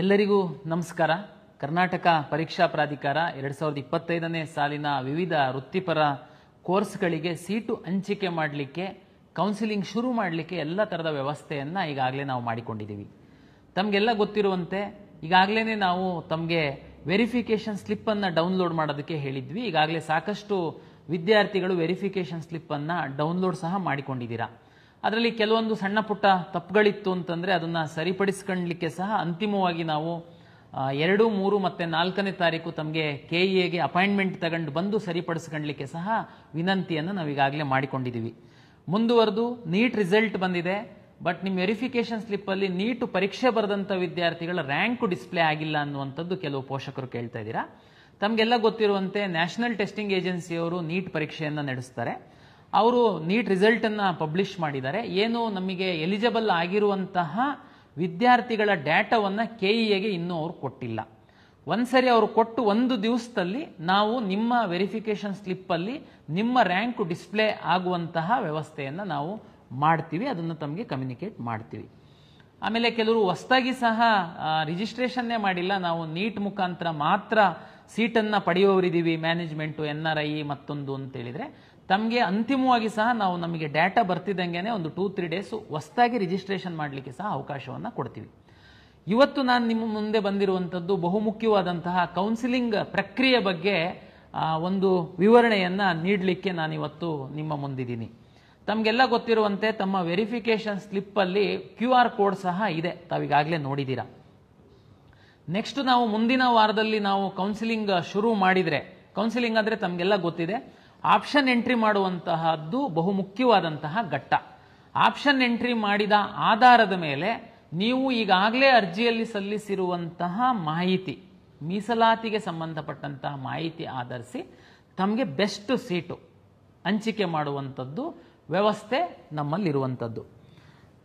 ಎಲ್ಲರಿಗೂ ನಮಸ್ಕಾರ. ಕರ್ನಾಟಕ ಪರೀಕ್ಷಾ ಪ್ರಾಧಿಕಾರ 2025ನೇ ಸಾಲಿನ ವಿವಿಧ ವೃತ್ತಿಪರ ಕೋರ್ಸ್ಗಳಿಗೆ ಸೀಟು ಹಂಚಿಕೆ ಮಾಡಲಿಕ್ಕೆ, ಕೌನ್ಸಿಲಿಂಗ್ ಶುರು ಮಾಡಲಿಕ್ಕೆ ಎಲ್ಲ ಥರದ ವ್ಯವಸ್ಥೆಯನ್ನು ಈಗಾಗಲೇ ನಾವು ಮಾಡಿಕೊಂಡಿದ್ದೀವಿ. ತಮಗೆಲ್ಲ ಗೊತ್ತಿರುವಂತೆ ಈಗಾಗಲೇ ನಾವು ತಮಗೆ ವೆರಿಫಿಕೇಷನ್ ಸ್ಲಿಪ್ಪನ್ನು ಡೌನ್ಲೋಡ್ ಮಾಡೋದಕ್ಕೆ ಹೇಳಿದ್ವಿ. ಈಗಾಗಲೇ ಸಾಕಷ್ಟು ವಿದ್ಯಾರ್ಥಿಗಳು ವೆರಿಫಿಕೇಷನ್ ಸ್ಲಿಪ್ಪನ್ನು ಡೌನ್ಲೋಡ್ ಸಹ ಮಾಡಿಕೊಂಡಿದ್ದೀರಾ. ಅದರಲ್ಲಿ ಕೆಲವೊಂದು ಸಣ್ಣ ಪುಟ್ಟ ತಪ್ಪುಗಳಿತ್ತು ಅಂತಂದರೆ ಅದನ್ನು ಸರಿಪಡಿಸ್ಕೊಳ್ಳಲಿಕ್ಕೆ ಸಹ ಅಂತಿಮವಾಗಿ ನಾವು 2, 3 ಮತ್ತು 4ನೇ ತಾರೀಕು ತಮಗೆ KEAಗೆ ಅಪಾಯಿಂಟ್ಮೆಂಟ್ ತಗೊಂಡು ಬಂದು ಸರಿಪಡಿಸ್ಕೊಳ್ಳಲಿಕ್ಕೆ ಸಹ ವಿನಂತಿಯನ್ನು ನಾವು ಈಗಾಗಲೇ ಮಾಡಿಕೊಂಡಿದ್ದೀವಿ. ಮುಂದುವರೆದು ನೀಟ್ ರಿಸಲ್ಟ್ ಬಂದಿದೆ. ಬಟ್ ನಿಮ್ಮ ವೆರಿಫಿಕೇಷನ್ ಸ್ಲಿಪ್ಪಲ್ಲಿ ನೀಟ್ ಪರೀಕ್ಷೆ ಬರೆದಂಥ ವಿದ್ಯಾರ್ಥಿಗಳ ರ್ಯಾಂಕು ಡಿಸ್ಪ್ಲೇ ಆಗಿಲ್ಲ ಅನ್ನುವಂಥದ್ದು ಕೆಲವು ಪೋಷಕರು ಕೇಳ್ತಾ ಇದ್ದೀರಾ. ತಮಗೆಲ್ಲ ಗೊತ್ತಿರುವಂತೆ ನ್ಯಾಷನಲ್ ಟೆಸ್ಟಿಂಗ್ ಏಜೆನ್ಸಿಯವರು ನೀಟ್ ಪರೀಕ್ಷೆಯನ್ನು ನಡೆಸ್ತಾರೆ. ಅವರು ನೀಟ್ ರಿಸಲ್ಟನ್ನು ಪಬ್ಲಿಷ್ ಮಾಡಿದ್ದಾರೆ. ಏನು ನಮಗೆ ಎಲಿಜಿಬಲ್ ಆಗಿರುವಂತಹ ವಿದ್ಯಾರ್ಥಿಗಳ ಡೇಟಾವನ್ನು KEAಗೆ ಇನ್ನೂ ಅವರು ಕೊಟ್ಟಿಲ್ಲ. ಒಂದ್ಸರಿ ಅವರು ಕೊಟ್ಟು 1 ದಿವಸದಲ್ಲಿ ನಾವು ನಿಮ್ಮ ವೆರಿಫಿಕೇಷನ್ ಸ್ಲಿಪ್ಪಲ್ಲಿ ನಿಮ್ಮ ರ್ಯಾಂಕು ಡಿಸ್ಪ್ಲೇ ಆಗುವಂತಹ ವ್ಯವಸ್ಥೆಯನ್ನು ನಾವು ಮಾಡ್ತೀವಿ. ಅದನ್ನು ತಮಗೆ ಕಮ್ಯುನಿಕೇಟ್ ಮಾಡ್ತೀವಿ. ಆಮೇಲೆ ಕೆಲವರು ಹೊಸದಾಗಿ ಸಹ ರಿಜಿಸ್ಟ್ರೇಷನ್ನೇ ಮಾಡಿಲ್ಲ, ನಾವು ನೀಟ್ ಮುಖಾಂತರ ಮಾತ್ರ ಸೀಟನ್ನು ಪಡೆಯುವವರಿದ್ದೀವಿ, ಮ್ಯಾನೇಜ್ಮೆಂಟು, NRI ಮತ್ತೊಂದು ಅಂತೇಳಿದರೆ ತಮಗೆ ಅಂತಿಮವಾಗಿ ಸಹ ನಾವು ನಮಗೆ ಡೇಟಾ ಬರ್ತಿದ್ದಂಗೆ ಒಂದು 2-3 ಡೇಸ್ ಹೊಸದಾಗಿ ರಿಜಿಸ್ಟ್ರೇಷನ್ ಮಾಡಲಿಕ್ಕೆ ಸಹ ಅವಕಾಶವನ್ನು ಕೊಡ್ತೀವಿ. ಇವತ್ತು ನಾನು ನಿಮ್ಮ ಮುಂದೆ ಬಂದಿರುವಂಥದ್ದು ಬಹುಮುಖ್ಯವಾದಂತಹ ಕೌನ್ಸಿಲಿಂಗ್ ಪ್ರಕ್ರಿಯೆ ಬಗ್ಗೆ ಒಂದು ವಿವರಣೆಯನ್ನು ನೀಡಲಿಕ್ಕೆ ನಾನಿವತ್ತು ನಿಮ್ಮ ಮುಂದಿದ್ದೀನಿ. ತಮಗೆಲ್ಲ ಗೊತ್ತಿರುವಂತೆ ತಮ್ಮ ವೆರಿಫಿಕೇಷನ್ ಸ್ಲಿಪ್ಪಲ್ಲಿ QR ಕೋಡ್ ಸಹ ಇದೆ, ತಾವೀಗಾಗಲೇ ನೋಡಿದ್ದೀರಾ. ನೆಕ್ಸ್ಟ್ ನಾವು ಮುಂದಿನ ವಾರದಲ್ಲಿ ನಾವು ಕೌನ್ಸಿಲಿಂಗ್ ಶುರು ಮಾಡಿದರೆ, ಕೌನ್ಸಿಲಿಂಗ್ ಅಂದರೆ ತಮಗೆಲ್ಲ ಗೊತ್ತಿದೆ, ಆಪ್ಷನ್ ಎಂಟ್ರಿ ಮಾಡುವಂತಹದ್ದು ಬಹುಮುಖ್ಯವಾದಂತಹ ಘಟ್ಟ. ಆಪ್ಷನ್ ಎಂಟ್ರಿ ಮಾಡಿದ ಆಧಾರದ ಮೇಲೆ ನೀವು ಈಗಾಗಲೇ ಅರ್ಜಿಯಲ್ಲಿ ಸಲ್ಲಿಸಿರುವಂತಹ ಮಾಹಿತಿ, ಮೀಸಲಾತಿಗೆ ಸಂಬಂಧಪಟ್ಟಂತಹ ಮಾಹಿತಿ ಆಧರಿಸಿ ತಮಗೆ ಬೆಸ್ಟ್ ಸೀಟು ಹಂಚಿಕೆ ಮಾಡುವಂಥದ್ದು ವ್ಯವಸ್ಥೆ ನಮ್ಮಲ್ಲಿರುವಂಥದ್ದು.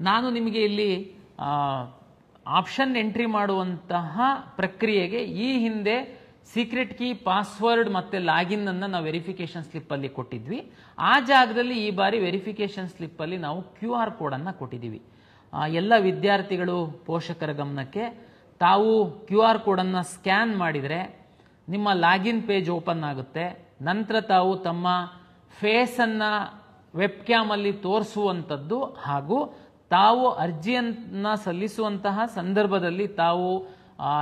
ನಾನು ನಿಮಗೆ ಇಲ್ಲಿ ಆಪ್ಷನ್ ಎಂಟ್ರಿ ಮಾಡುವಂತಹ ಪ್ರಕ್ರಿಯೆಗೆ ಈ ಹಿಂದೆ ಸೀಕ್ರೆಟ್ ಕೀ, ಪಾಸ್ವರ್ಡ್ ಮತ್ತು ಲಾಗಿನ್ ಅನ್ನು ನಾವು ವೆರಿಫಿಕೇಷನ್ ಸ್ಲಿಪ್ಪಲ್ಲಿ ಕೊಟ್ಟಿದ್ವಿ. ಆ ಜಾಗದಲ್ಲಿ ಈ ಬಾರಿ ವೆರಿಫಿಕೇಷನ್ ಸ್ಲಿಪ್ಪಲ್ಲಿ ನಾವು QR ಕೋಡನ್ನು ಕೊಟ್ಟಿದ್ದೀವಿ. ಎಲ್ಲ ವಿದ್ಯಾರ್ಥಿಗಳು ಪೋಷಕರ ಗಮನಕ್ಕೆ, ತಾವು QR ಕೋಡನ್ನು ಸ್ಕ್ಯಾನ್ ಮಾಡಿದರೆ ನಿಮ್ಮ ಲಾಗಿನ್ ಪೇಜ್ ಓಪನ್ ಆಗುತ್ತೆ. ನಂತರ ತಾವು ತಮ್ಮ ಫೇಸನ್ನು ವೆಬ್ ಕ್ಯಾಮಲ್ಲಿ ತೋರಿಸುವಂಥದ್ದು ಹಾಗೂ ತಾವು ಅರ್ಜಿಯನ್ನು ಸಲ್ಲಿಸುವಂತಹ ಸಂದರ್ಭದಲ್ಲಿ ತಾವು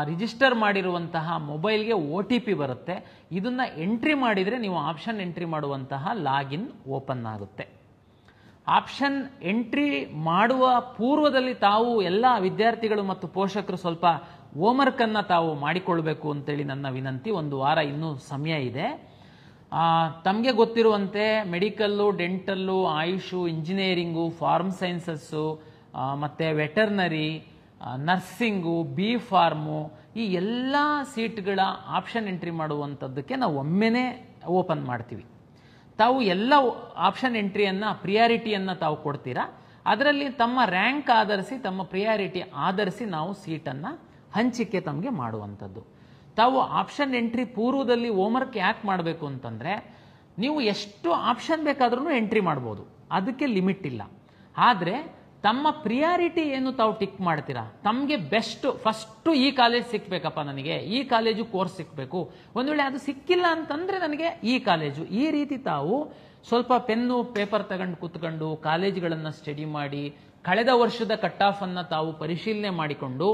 ರಿಜಿಸ್ಟರ್ ಮಾಡಿರುವಂತಹ ಮೊಬೈಲ್ಗೆ OTP ಬರುತ್ತೆ. ಇದನ್ನು ಎಂಟ್ರಿ ಮಾಡಿದರೆ ನೀವು ಆಪ್ಷನ್ ಎಂಟ್ರಿ ಮಾಡುವಂತಹ ಲಾಗಿನ್ ಓಪನ್ ಆಗುತ್ತೆ. ಆಪ್ಷನ್ ಎಂಟ್ರಿ ಮಾಡುವ ಪೂರ್ವದಲ್ಲಿ ತಾವು ಎಲ್ಲ ವಿದ್ಯಾರ್ಥಿಗಳು ಮತ್ತು ಪೋಷಕರು ಸ್ವಲ್ಪ ಹೋಮ್ವರ್ಕನ್ನು ತಾವು ಮಾಡಿಕೊಳ್ಬೇಕು ಅಂತೇಳಿ ನನ್ನ ವಿನಂತಿ. 1 ವಾರ ಇನ್ನೂ ಸಮಯ ಇದೆ. ತಮಗೆ ಗೊತ್ತಿರುವಂತೆ medical, dental, Ayush, engineering, pharm sciences ಮತ್ತು ವೆಟರ್ನರಿ, ನರ್ಸಿಂಗು, B.Pharm ಈ ಎಲ್ಲ ಸೀಟ್ಗಳ ಆಪ್ಷನ್ ಎಂಟ್ರಿ ಮಾಡುವಂಥದ್ದಕ್ಕೆ ನಾವು ಒಮ್ಮೆನೇ ಓಪನ್ ಮಾಡ್ತೀವಿ. ತಾವು ಎಲ್ಲ ಆಪ್ಷನ್ ಎಂಟ್ರಿಯನ್ನು, ಪ್ರಿಯಾರಿಟಿಯನ್ನು ತಾವು ಕೊಡ್ತೀರಾ. ಅದರಲ್ಲಿ ತಮ್ಮ ರ್ಯಾಂಕ್ ಆಧರಿಸಿ, ತಮ್ಮ ಪ್ರಿಯಾರಿಟಿ ಆಧರಿಸಿ ನಾವು ಸೀಟನ್ನು ಹಂಚಿಕೆ ತಮಗೆ ಮಾಡುವಂಥದ್ದು. ತಾವು ಆಪ್ಷನ್ ಎಂಟ್ರಿ ಪೂರ್ವದಲ್ಲಿ ಹೋಮ್ವರ್ಕ್ ಯಾಕೆ ಮಾಡಬೇಕು ಅಂತಂದರೆ, ನೀವು ಎಷ್ಟು ಆಪ್ಷನ್ ಬೇಕಾದ್ರೂ ಎಂಟ್ರಿ ಮಾಡ್ಬೋದು, ಅದಕ್ಕೆ ಲಿಮಿಟ್ ಇಲ್ಲ. ಆದರೆ ತಮ್ಮ ಪ್ರಿಯಾರಿಟಿ ಏನು ತಾವು ಟಿಕ್ ಮಾಡ್ತೀರಾ, ತಮಗೆ ಬೆಸ್ಟ್ ಫಸ್ಟು ಈ ಕಾಲೇಜ್ ಸಿಕ್ಬೇಕಪ್ಪ, ನನಗೆ ಈ ಕಾಲೇಜು ಕೋರ್ಸ್ ಸಿಕ್ಕಬೇಕು, ಒಂದು ವೇಳೆ ಅದು ಸಿಕ್ಕಿಲ್ಲ ಅಂತಂದರೆ ನನಗೆ ಈ ಕಾಲೇಜು, ಈ ರೀತಿ ತಾವು ಸ್ವಲ್ಪ ಪೆನ್ನು ಪೇಪರ್ ತಗೊಂಡು ಕೂತ್ಕೊಂಡು ಕಾಲೇಜುಗಳನ್ನು ಸ್ಟಡಿ ಮಾಡಿ ಕಳೆದ ವರ್ಷದ ಕಟ್ ಆಫನ್ನು ತಾವು ಪರಿಶೀಲನೆ ಮಾಡಿಕೊಂಡು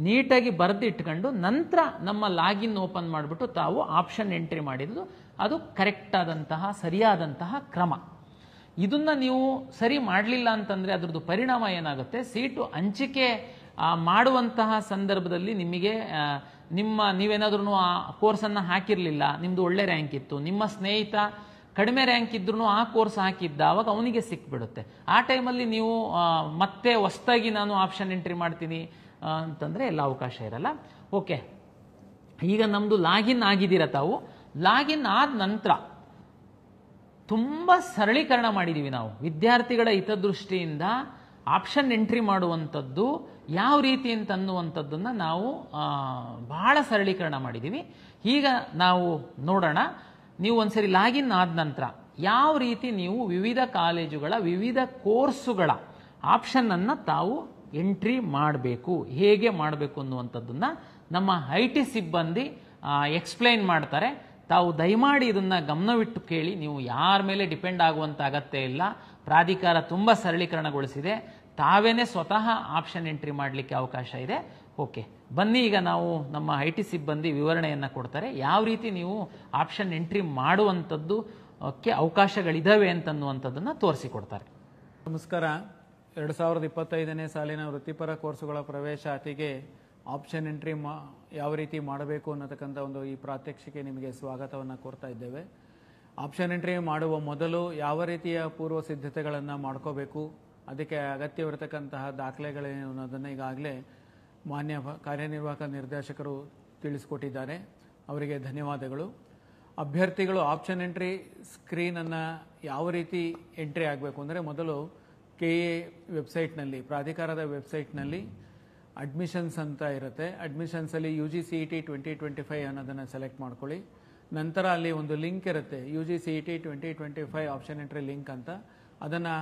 ನೀಟಾಗಿ ಬರೆದಿಟ್ಕೊಂಡು ನಂತರ ನಮ್ಮ ಲಾಗಿನ್ ಓಪನ್ ಮಾಡಿಬಿಟ್ಟು ತಾವು ಆಪ್ಷನ್ ಎಂಟ್ರಿ ಮಾಡಿದ್ದು ಅದು ಕರೆಕ್ಟ್ ಆದಂತಹ ಸರಿಯಾದಂತಹ ಕ್ರಮ. ಇದನ್ನು ನೀವು ಸರಿ ಮಾಡಲಿಲ್ಲ ಅಂತಂದರೆ ಅದರದ್ದು ಪರಿಣಾಮ ಏನಾಗುತ್ತೆ, ಸೀಟು ಹಂಚಿಕೆ ಮಾಡುವಂತಹ ಸಂದರ್ಭದಲ್ಲಿ ನಿಮಗೆ ನೀವೇನಾದ್ರೂ ಆ ಕೋರ್ಸನ್ನು ಹಾಕಿರಲಿಲ್ಲ, ನಿಮ್ಮದು ಒಳ್ಳೆ ರ್ಯಾಂಕ್ ಇತ್ತು, ನಿಮ್ಮ ಸ್ನೇಹಿತ ಕಡಿಮೆ ರ್ಯಾಂಕ್ ಇದ್ರೂ ಆ ಕೋರ್ಸ್ ಹಾಕಿದ್ದ, ಅವಾಗ ಅವನಿಗೆ ಸಿಕ್ಬಿಡುತ್ತೆ. ಆ ಟೈಮಲ್ಲಿ ನೀವು ಮತ್ತೆ ಹೊಸದಾಗಿ ನಾನು ಆಪ್ಷನ್ ಎಂಟ್ರಿ ಮಾಡ್ತೀನಿ ಅಂತಂದರೆ ಎಲ್ಲ ಅವಕಾಶ ಇರಲ್ಲ. ಓಕೆ, ಈಗ ನಮ್ಮದು ಲಾಗಿನ್ ಆಗಿದ್ದೀರಾ. ತಾವು ಲಾಗಿನ್ ಆದ ನಂತರ ತುಂಬ ಸರಳೀಕರಣ ಮಾಡಿದ್ದೀವಿ ನಾವು. ವಿದ್ಯಾರ್ಥಿಗಳ ಹಿತದೃಷ್ಟಿಯಿಂದ ಆಪ್ಷನ್ ಎಂಟ್ರಿ ಮಾಡುವಂಥದ್ದು ಯಾವ ರೀತಿ ಅಂತ ಅನ್ನುವಂಥದ್ದನ್ನು ನಾವು ಬಹಳ ಸರಳೀಕರಣ ಮಾಡಿದ್ದೀವಿ. ಈಗ ನಾವು ನೋಡೋಣ. ನೀವು ಒಂದ್ಸರಿ ಲಾಗಿನ್ ಆದ ನಂತರ ಯಾವ ರೀತಿ ನೀವು ವಿವಿಧ ಕಾಲೇಜುಗಳ ವಿವಿಧ ಕೋರ್ಸುಗಳ ಆಪ್ಷನ್ ಅನ್ನು ತಾವು ಎಂಟ್ರಿ ಮಾಡಬೇಕು, ಹೇಗೆ ಮಾಡಬೇಕು ಅನ್ನುವಂಥದ್ದನ್ನು ನಮ್ಮ IT ಸಿಬ್ಬಂದಿ ಎಕ್ಸ್ಪ್ಲೈನ್ ಮಾಡ್ತಾರೆ. ತಾವು ದಯಮಾಡಿ ಇದನ್ನು ಗಮನವಿಟ್ಟು ಕೇಳಿ. ನೀವು ಯಾರ ಮೇಲೆ ಡಿಪೆಂಡ್ ಆಗುವಂಥ ಅಗತ್ಯ ಇಲ್ಲ. ಪ್ರಾಧಿಕಾರ ತುಂಬ ಸರಳೀಕರಣಗೊಳಿಸಿದೆ. ತಾವೇನೇ ಸ್ವತಃ ಆಪ್ಷನ್ ಎಂಟ್ರಿ ಮಾಡಲಿಕ್ಕೆ ಅವಕಾಶ ಇದೆ. ಓಕೆ, ಬನ್ನಿ ಈಗ ನಾವು ನಮ್ಮ IT ಸಿಬ್ಬಂದಿ ವಿವರಣೆಯನ್ನು ಕೊಡ್ತಾರೆ. ಯಾವ ರೀತಿ ನೀವು ಆಪ್ಷನ್ ಎಂಟ್ರಿ ಮಾಡುವಂಥದ್ದು ಅವಕಾಶಗಳಿದ್ದಾವೆ ಅಂತನ್ನುವಂಥದ್ದನ್ನು ತೋರಿಸಿಕೊಡ್ತಾರೆ. ನಮಸ್ಕಾರ. 2025ನೇ ಸಾಲಿನ ವೃತ್ತಿಪರ ಕೋರ್ಸುಗಳ ಪ್ರವೇಶಾತಿಗೆ ಆಪ್ಷನ್ ಎಂಟ್ರಿ ಯಾವ ರೀತಿ ಮಾಡಬೇಕು ಅನ್ನತಕ್ಕಂಥ ಈ ಪ್ರಾತ್ಯಕ್ಷಿಕೆ ನಿಮಗೆ ಸ್ವಾಗತವನ್ನು ಕೋರ್ತಾ ಇದ್ದೇವೆ. ಆಪ್ಷನ್ ಎಂಟ್ರಿ ಮಾಡುವ ಮೊದಲು ಯಾವ ರೀತಿಯ ಪೂರ್ವ ಸಿದ್ಧತೆಗಳನ್ನು ಮಾಡ್ಕೋಬೇಕು, ಅದಕ್ಕೆ ಅಗತ್ಯವಿರತಕ್ಕಂತಹ ದಾಖಲೆಗಳೇನು ಅನ್ನೋದನ್ನು ಈಗಾಗಲೇ ಮಾನ್ಯ ಕಾರ್ಯನಿರ್ವಾಹಕ ನಿರ್ದೇಶಕರು ತಿಳಿಸಿಕೊಟ್ಟಿದ್ದಾರೆ. ಅವರಿಗೆ ಧನ್ಯವಾದಗಳು. ಅಭ್ಯರ್ಥಿಗಳು ಆಪ್ಷನ್ ಎಂಟ್ರಿ ಸ್ಕ್ರೀನನ್ನು ಯಾವ ರೀತಿ ಎಂಟ್ರಿ ಆಗಬೇಕು ಅಂದರೆ, ಮೊದಲು KA ವೆಬ್ಸೈಟ್ನಲ್ಲಿ, ಪ್ರಾಧಿಕಾರದ ವೆಬ್ಸೈಟ್ನಲ್ಲಿ ಅಡ್ಮಿಷನ್ಸ್ ಅಂತ ಇರುತ್ತೆ. ಅಡ್ಮಿಷನ್ಸಲ್ಲಿ UGCET 2025 ಅನ್ನೋದನ್ನು ಸೆಲೆಕ್ಟ್ ಮಾಡ್ಕೊಳ್ಳಿ. ನಂತರ ಅಲ್ಲಿ ಒಂದು ಲಿಂಕ್ ಇರುತ್ತೆ, UGCET 2025 ಆಪ್ಷನ್ ಎಂಟ್ರಿ ಲಿಂಕ್ ಅಂತ. ಅದನ್ನು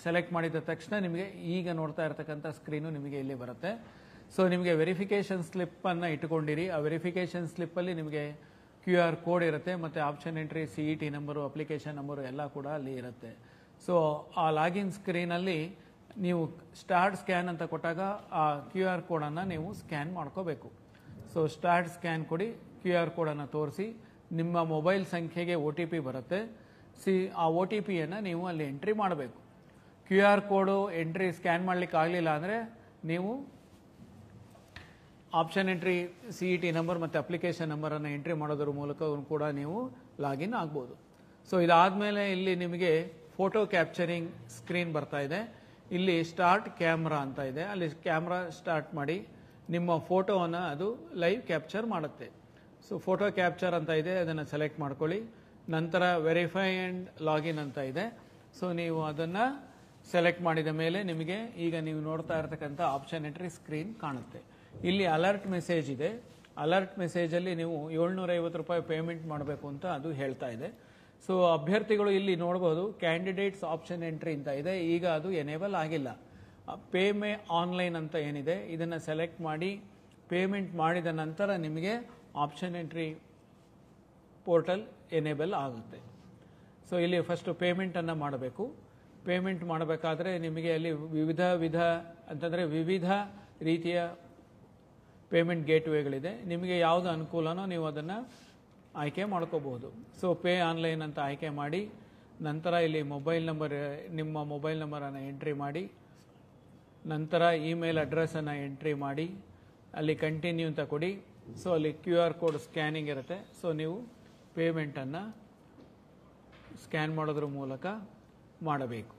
ಸೆಲೆಕ್ಟ್ ಮಾಡಿದ ತಕ್ಷಣ ನಿಮಗೆ ಈಗ ನೋಡ್ತಾ ಇರತಕ್ಕಂಥ ಸ್ಕ್ರೀನು ನಿಮಗೆ ಇಲ್ಲಿ ಬರುತ್ತೆ. ಸೊ ನಿಮಗೆ ವೆರಿಫಿಕೇಷನ್ ಸ್ಲಿಪ್ಪನ್ನು ಇಟ್ಟುಕೊಂಡಿರಿ. ಆ ವೆರಿಫಿಕೇಷನ್ ಸ್ಲಿಪ್ಪಲ್ಲಿ ನಿಮಗೆ QR ಕೋಡ್ ಇರುತ್ತೆ ಮತ್ತು option entry CET number, application number ಎಲ್ಲ ಕೂಡ ಅಲ್ಲಿ ಇರುತ್ತೆ. ಸೊ ಆ ಲಾಗಿನ್ ಸ್ಕ್ರೀನಲ್ಲಿ ನೀವು ಸ್ಟಾರ್ಟ್ ಸ್ಕ್ಯಾನ್ ಅಂತ ಕೊಟ್ಟಾಗ ಆ QR ಕೋಡನ್ನು ನೀವು ಸ್ಕ್ಯಾನ್ ಮಾಡ್ಕೋಬೇಕು. ಸೊ ಸ್ಟಾರ್ಟ್ ಸ್ಕ್ಯಾನ್ ಕೊಡಿ, QR ಕೋಡನ್ನು ತೋರಿಸಿ, ನಿಮ್ಮ ಮೊಬೈಲ್ ಸಂಖ್ಯೆಗೆ OTP ಬರುತ್ತೆ. ಆ OTPಯನ್ನು ನೀವು ಅಲ್ಲಿ ಎಂಟ್ರಿ ಮಾಡಬೇಕು. QR ಕೋಡು ಎಂಟ್ರಿ ಸ್ಕ್ಯಾನ್ ಮಾಡಲಿಕ್ಕೆ ಆಗಲಿಲ್ಲ ಅಂದರೆ ನೀವು ಆಪ್ಷನ್ ಎಂಟ್ರಿ CET ನಂಬರ್ ಮತ್ತು ಅಪ್ಲಿಕೇಶನ್ ನಂಬರನ್ನು ಎಂಟ್ರಿ ಮಾಡೋದ್ರ ಮೂಲಕ ಕೂಡ ನೀವು ಲಾಗಿನ್ ಆಗ್ಬೋದು. ಸೊ ಇದಾದಮೇಲೆ ಇಲ್ಲಿ ನಿಮಗೆ ಫೋಟೋ ಕ್ಯಾಪ್ಚರಿಂಗ್ ಸ್ಕ್ರೀನ್ ಬರ್ತಾ ಇದೆ. ಇಲ್ಲಿ ಸ್ಟಾರ್ಟ್ ಕ್ಯಾಮ್ರಾ ಅಂತ ಇದೆ. ಅಲ್ಲಿ ಕ್ಯಾಮ್ರಾ ಸ್ಟಾರ್ಟ್ ಮಾಡಿ ನಿಮ್ಮ ಫೋಟೋವನ್ನು ಅದು ಲೈವ್ ಕ್ಯಾಪ್ಚರ್ ಮಾಡುತ್ತೆ. ಸೊ ಫೋಟೋ ಕ್ಯಾಪ್ಚರ್ ಅಂತ ಇದೆ, ಅದನ್ನು ಸೆಲೆಕ್ಟ್ ಮಾಡ್ಕೊಳ್ಳಿ. ನಂತರ ವೆರಿಫೈ ಆ್ಯಂಡ್ ಲಾಗಿನ್ ಅಂತ ಇದೆ. ಸೊ ನೀವು ಅದನ್ನು ಸೆಲೆಕ್ಟ್ ಮಾಡಿದ ಮೇಲೆ ನಿಮಗೆ ಈಗ ನೀವು ನೋಡ್ತಾ ಇರತಕ್ಕಂಥ ಆಪ್ಷನ್ ಎಂಟ್ರಿ ಸ್ಕ್ರೀನ್ ಕಾಣುತ್ತೆ. ಇಲ್ಲಿ ಅಲರ್ಟ್ ಮೆಸೇಜ್ ಇದೆ. ಅಲರ್ಟ್ ಮೆಸೇಜಲ್ಲಿ ನೀವು 750 ರೂಪಾಯಿ ಪೇಮೆಂಟ್ ಮಾಡಬೇಕು ಅಂತ ಅದು ಹೇಳ್ತಾ ಇದೆ. ಸೊ ಅಭ್ಯರ್ಥಿಗಳು ಇಲ್ಲಿ ನೋಡ್ಬೋದು, ಕ್ಯಾಂಡಿಡೇಟ್ಸ್ ಆಪ್ಷನ್ ಎಂಟ್ರಿ ಅಂತ ಇದೆ. ಈಗ ಅದು ಎನೇಬಲ್ ಆಗಿಲ್ಲ. ಪೇ ಮೇ ಆನ್ಲೈನ್ ಅಂತ ಏನಿದೆ ಇದನ್ನು ಸೆಲೆಕ್ಟ್ ಮಾಡಿ ಪೇಮೆಂಟ್ ಮಾಡಿದ ನಂತರ ನಿಮಗೆ ಆಪ್ಷನ್ ಎಂಟ್ರಿ ಪೋರ್ಟಲ್ ಎನೇಬಲ್ ಆಗುತ್ತೆ. ಸೊ ಇಲ್ಲಿ ಫಸ್ಟು ಪೇಮೆಂಟನ್ನು ಮಾಡಬೇಕು. ಪೇಮೆಂಟ್ ಮಾಡಬೇಕಾದ್ರೆ ನಿಮಗೆ ಅಲ್ಲಿ ವಿವಿಧ ರೀತಿಯ ಪೇಮೆಂಟ್ ಗೇಟ್ವೇಗಳಿದೆ. ನಿಮಗೆ ಯಾವುದು ಅನುಕೂಲನೋ ನೀವು ಅದನ್ನು ಆಯ್ಕೆ ಮಾಡ್ಕೋಬಹುದು. ಸೊ ಪೇ ಆನ್ಲೈನ್ ಅಂತ ಆಯ್ಕೆ ಮಾಡಿ ನಂತರ ಇಲ್ಲಿ ನಿಮ್ಮ ಮೊಬೈಲ್ ನಂಬರನ್ನು ಎಂಟ್ರಿ ಮಾಡಿ, ನಂತರ ಇಮೇಲ್ ಅಡ್ರೆಸ್ಸನ್ನು ಎಂಟ್ರಿ ಮಾಡಿ ಅಲ್ಲಿ ಕಂಟಿನ್ಯೂ ಅಂತ ಕೊಡಿ. ಸೊ ಅಲ್ಲಿ QR ಕೋಡ್ ಸ್ಕ್ಯಾನಿಂಗ್ ಇರುತ್ತೆ. ಸೊ ನೀವು ಪೇಮೆಂಟನ್ನು ಸ್ಕ್ಯಾನ್ ಮಾಡೋದ್ರ ಮೂಲಕ ಮಾಡಬೇಕು.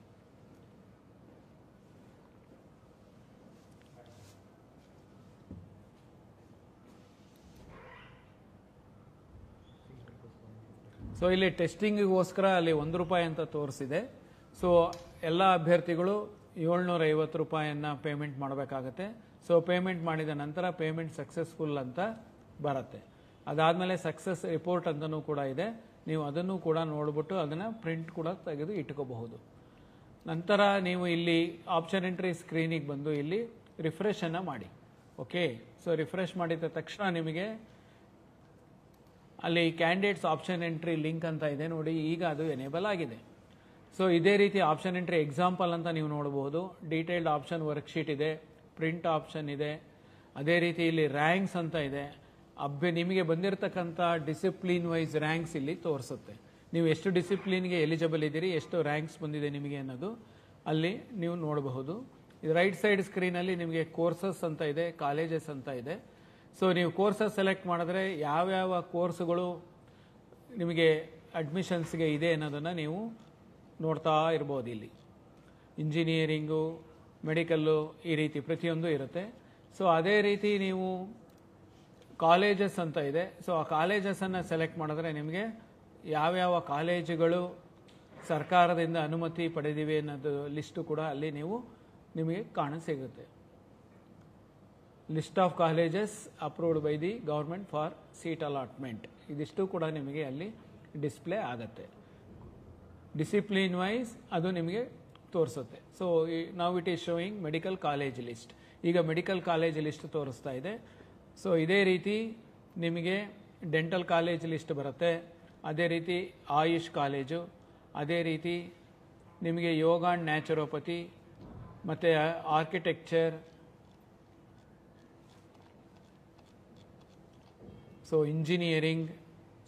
ಸೊ ಇಲ್ಲಿ ಟೆಸ್ಟಿಂಗಿಗೋಸ್ಕರ ಅಲ್ಲಿ ₹1 ಅಂತ ತೋರಿಸಿದೆ. ಸೊ ಎಲ್ಲ ಅಭ್ಯರ್ಥಿಗಳು 750 ರೂಪಾಯಿಯನ್ನು ಪೇಮೆಂಟ್ ಮಾಡಬೇಕಾಗತ್ತೆ. ಸೊ ಪೇಮೆಂಟ್ ಮಾಡಿದ ನಂತರ ಪೇಮೆಂಟ್ ಸಕ್ಸಸ್ಫುಲ್ ಅಂತ ಬರುತ್ತೆ. ಅದಾದಮೇಲೆ ಸಕ್ಸಸ್ ರಿಪೋರ್ಟ್ ಅಂತಲೂ ಕೂಡ ಇದೆ. ನೀವು ಅದನ್ನು ಕೂಡ ನೋಡಿಬಿಟ್ಟು ಅದನ್ನು ಪ್ರಿಂಟ್ ಕೂಡ ತೆಗೆದು ಇಟ್ಕೋಬಹುದು. ನಂತರ ನೀವು ಇಲ್ಲಿ ಆಪ್ಷನ್ ಎಂಟ್ರಿ ಸ್ಕ್ರೀನಿಗೆ ಬಂದು ಇಲ್ಲಿ ರಿಫ್ರೆಶನ್ನು ಮಾಡಿ. ಓಕೆ, ಸೊ ರಿಫ್ರೆಶ್ ಮಾಡಿದ ತಕ್ಷಣ ನಿಮಗೆ ಅಲ್ಲಿ ಕ್ಯಾಂಡಿಡೇಟ್ಸ್ ಆಪ್ಷನ್ ಎಂಟ್ರಿ ಲಿಂಕ್ ಅಂತ ಇದೆ ನೋಡಿ, ಈಗ ಅದು ಎನೇಬಲ್ ಆಗಿದೆ. ಸೊ ಇದೇ ರೀತಿ ಆಪ್ಷನ್ ಎಂಟ್ರಿ ಎಕ್ಸಾಂಪಲ್ ಅಂತ ನೀವು ನೋಡಬಹುದು. ಡೀಟೇಲ್ಡ್ ಆಪ್ಷನ್ ವರ್ಕ್ಶೀಟ್ ಇದೆ, ಪ್ರಿಂಟ್ ಆಪ್ಷನ್ ಇದೆ, ಅದೇ ರೀತಿ ಇಲ್ಲಿ ರ್ಯಾಂಕ್ಸ್ ಅಂತ ಇದೆ. ನಿಮಗೆ ಬಂದಿರತಕ್ಕಂಥ ಡಿಸಿಪ್ಲಿನ್ ವೈಸ್ ರ್ಯಾಂಕ್ಸ್ ಇಲ್ಲಿ ತೋರಿಸುತ್ತೆ. ನೀವು ಎಷ್ಟು ಡಿಸಿಪ್ಲಿನ್ಗೆ ಎಲಿಜಿಬಲ್ ಇದ್ದೀರಿ, ಎಷ್ಟು ರ್ಯಾಂಕ್ಸ್ ಬಂದಿದೆ ನಿಮಗೆ ಅನ್ನೋದು ಅಲ್ಲಿ ನೀವು ನೋಡಬಹುದು. ರೈಟ್ ಸೈಡ್ ಸ್ಕ್ರೀನಲ್ಲಿ ನಿಮಗೆ ಕೋರ್ಸಸ್ ಅಂತ ಇದೆ, ಕಾಲೇಜಸ್ ಅಂತ ಇದೆ. ಸೊ ನೀವು ಕೋರ್ಸಸ್ ಸೆಲೆಕ್ಟ್ ಮಾಡಿದ್ರೆ ಯಾವ್ಯಾವ ಕೋರ್ಸುಗಳು ನಿಮಗೆ ಅಡ್ಮಿಷನ್ಸ್ಗೆ ಇದೆ ಅನ್ನೋದನ್ನು ನೀವು ನೋಡ್ತಾ ಇರ್ಬೋದು. ಇಲ್ಲಿ ಇಂಜಿನಿಯರಿಂಗು, ಮೆಡಿಕಲ್ಲು, ಈ ರೀತಿ ಪ್ರತಿಯೊಂದು ಇರುತ್ತೆ. ಸೊ ಅದೇ ರೀತಿ ನೀವು ಕಾಲೇಜಸ್ ಅಂತ ಇದೆ. ಸೊ ಆ ಕಾಲೇಜಸನ್ನು ಸೆಲೆಕ್ಟ್ ಮಾಡಿದ್ರೆ ನಿಮಗೆ ಯಾವ್ಯಾವ ಕಾಲೇಜುಗಳು ಸರ್ಕಾರದಿಂದ ಅನುಮತಿ ಪಡೆದಿವೆ ಅನ್ನೋದು ಲಿಸ್ಟು ಕೂಡ ಅಲ್ಲಿ ನಿಮಗೆ ಕಾಣಸಿಗುತ್ತೆ. List of colleges approved by the government for seat allotment, ಇದಿಷ್ಟು ಕೂಡ ನಿಮಗೆ ಅಲ್ಲಿ ಡಿಸ್ಪ್ಲೇ ಆಗುತ್ತೆ. ಡಿಸಿಪ್ಲಿನ್ ವೈಸ್ ಅದು ನಿಮಗೆ ತೋರಿಸುತ್ತೆ. ಸೊ ನಾವು it is showing medical college list. ಈಗ ಮೆಡಿಕಲ್ ಕಾಲೇಜ್ ಲಿಸ್ಟ್ ತೋರಿಸ್ತಾ ಇದೆ. ಸೊ ಇದೇ ರೀತಿ ನಿಮಗೆ ಡೆಂಟಲ್ ಕಾಲೇಜ್ ಲಿಸ್ಟ್ ಬರುತ್ತೆ, ಅದೇ ರೀತಿ ಆಯುಷ್ ಕಾಲೇಜು, ಅದೇ ರೀತಿ ನಿಮಗೆ ಯೋಗ ಆ್ಯಂಡ್ ನ್ಯಾಚುರೋಪತಿ ಮತ್ತು ಆರ್ಕಿಟೆಕ್ಚರ್, ಸೊ ಇಂಜಿನಿಯರಿಂಗ್,